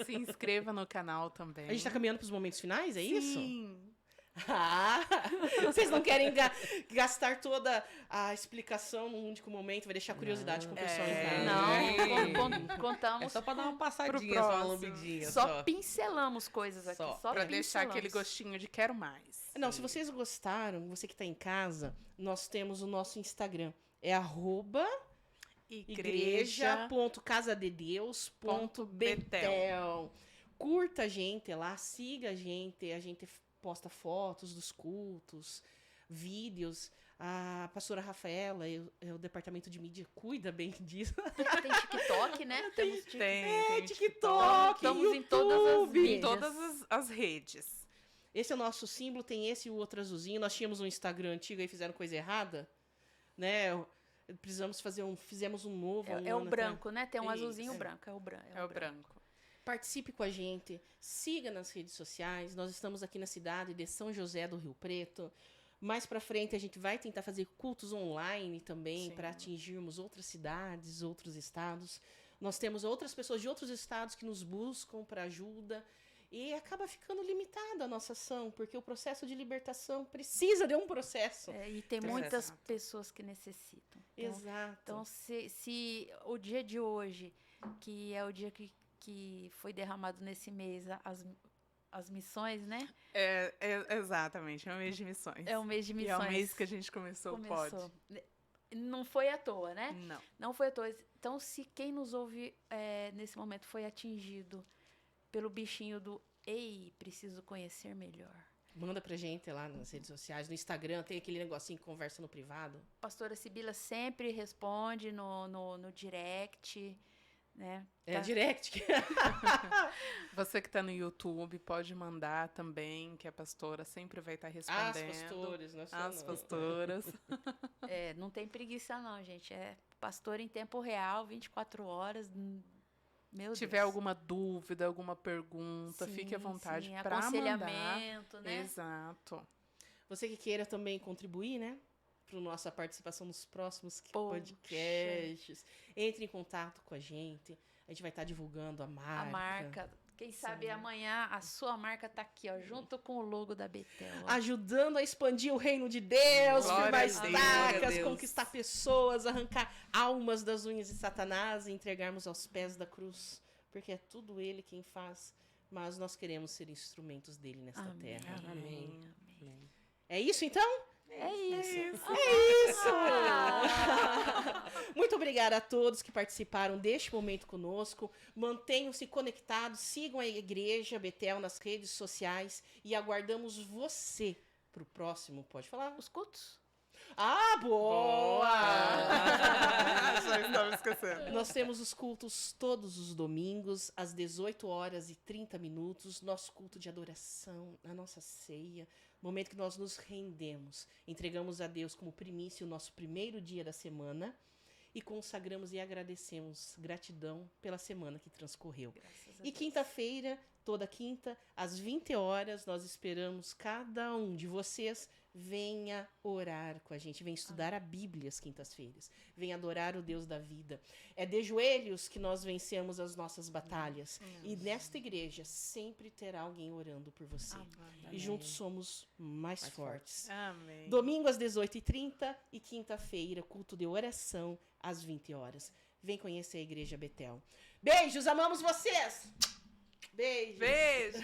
Speaker 2: Se inscreva no canal também.
Speaker 1: A gente tá caminhando pros momentos finais, é isso?
Speaker 2: Sim.
Speaker 1: Ah, vocês não querem gastar toda a explicação num único momento, vai deixar curiosidade com o pessoal em casa.
Speaker 3: não,
Speaker 4: É
Speaker 3: contamos.
Speaker 4: só pra dar uma passadinha,
Speaker 2: Pro
Speaker 4: só uma
Speaker 2: próximo.
Speaker 4: lambidinha.
Speaker 3: Só pincelamos coisas aqui.
Speaker 4: Só.
Speaker 3: Só
Speaker 2: Pra deixar
Speaker 3: pincelamos.
Speaker 2: aquele gostinho de quero mais.
Speaker 1: Não, se vocês gostaram, você que tá em casa, nós temos o nosso Instagram. É igreja.casadedeus.betel. Curta a gente lá, siga a gente posta fotos dos cultos, vídeos. A pastora Rafaela e o departamento de mídia cuida bem disso.
Speaker 3: Tem TikTok, né? Temos
Speaker 2: Tem
Speaker 1: TikTok,
Speaker 3: Estamos em
Speaker 1: YouTube.
Speaker 3: todas as
Speaker 2: Em
Speaker 3: mídias.
Speaker 2: todas as redes.
Speaker 1: Esse é o nosso símbolo, tem esse e o outro azulzinho. Nós tínhamos um Instagram antigo e fizeram coisa errada, né? Fizemos um novo.
Speaker 3: É o branco, né? Tem um
Speaker 2: Isso.
Speaker 3: azulzinho branco. É o branco.
Speaker 2: É o branco.
Speaker 1: Participe com a gente, siga nas redes sociais. Nós estamos aqui na cidade de São José do Rio Preto. Mais pra frente a gente vai tentar fazer cultos online também
Speaker 2: Sim.
Speaker 1: para atingirmos outras cidades, outros estados. Nós temos outras pessoas de outros estados que nos buscam para ajuda e acaba ficando limitada a nossa ação, porque o processo de libertação precisa de um processo.
Speaker 3: E tem
Speaker 2: Então,
Speaker 3: muitas
Speaker 2: exato.
Speaker 3: pessoas que necessitam. Então,
Speaker 1: Exato.
Speaker 3: Então, se o dia de hoje, que é o dia que foi derramado nesse mês as missões, né?
Speaker 2: Exatamente, é um mês de missões.
Speaker 3: É o mês de
Speaker 2: E
Speaker 3: missões.
Speaker 2: é o mês que a gente começou o pod.
Speaker 3: Não foi à toa, né?
Speaker 2: Não.
Speaker 3: Não foi à toa. Então, se quem nos ouve nesse momento foi atingido pelo bichinho do ei, preciso conhecer melhor.
Speaker 1: Manda pra gente lá nas redes sociais, no Instagram, tem aquele negocinho que conversa no privado.
Speaker 3: Pastora Sibila sempre responde no direct, né?
Speaker 1: É direct.
Speaker 2: Você que está no YouTube pode mandar também, que a pastora sempre vai estar respondendo.
Speaker 1: As pastores, não é só
Speaker 2: As
Speaker 1: não.
Speaker 2: pastoras.
Speaker 3: Não tem preguiça não, gente. É pastor em tempo real, 24 horas. Meu
Speaker 2: Se tiver
Speaker 3: Deus.
Speaker 2: alguma dúvida, alguma pergunta,
Speaker 3: Sim,
Speaker 2: fique à vontade
Speaker 3: sim,
Speaker 2: para mandar.
Speaker 3: aconselhamento, né?
Speaker 2: Exato.
Speaker 1: Você que queira também contribuir, né? Para nossa participação nos próximos
Speaker 3: Poxa.
Speaker 1: podcasts. Entre em contato com a gente. A gente vai estar divulgando a marca.
Speaker 3: A marca. Quem sabe amanhã a sua marca tá aqui, ó, junto com o logo da Betel. ó.
Speaker 1: Ajudando a expandir o reino de Deus,
Speaker 2: Glória
Speaker 1: firmar
Speaker 2: a Deus, glória
Speaker 4: a
Speaker 1: estacas,
Speaker 4: Deus.
Speaker 1: conquistar pessoas, arrancar almas das unhas de Satanás e entregarmos aos pés da cruz. Porque é tudo ele quem faz. Mas nós queremos ser instrumentos dele nesta
Speaker 3: Amém.
Speaker 1: terra.
Speaker 4: Amém.
Speaker 1: É isso então?
Speaker 3: É isso.
Speaker 1: Isso! Muito obrigada a todos que participaram deste momento conosco. Mantenham-se conectados, sigam a Igreja Betel nas redes sociais e aguardamos você para o próximo. Pode falar?
Speaker 3: Os cultos?
Speaker 1: Ah, boa!
Speaker 2: Já estava esquecendo.
Speaker 1: Nós temos os cultos todos os domingos, às 18h30, nosso culto de adoração, a nossa ceia, momento que nós nos rendemos, entregamos a Deus como primícia o nosso primeiro dia da semana e consagramos e agradecemos. Gratidão pela semana que transcorreu.
Speaker 3: Graças a
Speaker 1: E
Speaker 3: Deus.
Speaker 1: quinta-feira, toda quinta, às 20 horas, nós esperamos cada um de vocês venha orar com a gente, venha estudar a Bíblia às quintas-feiras, venha adorar o Deus da vida. É de joelhos que nós vencemos as nossas batalhas. E nesta igreja sempre terá alguém orando por você.
Speaker 3: Amém.
Speaker 1: E juntos somos mais fortes.
Speaker 2: Amém.
Speaker 1: Domingo às 18h30 e quinta-feira, culto de oração às 20 horas. Vem conhecer a Igreja Betel. Beijos, amamos vocês! Beijos!
Speaker 2: Beijos!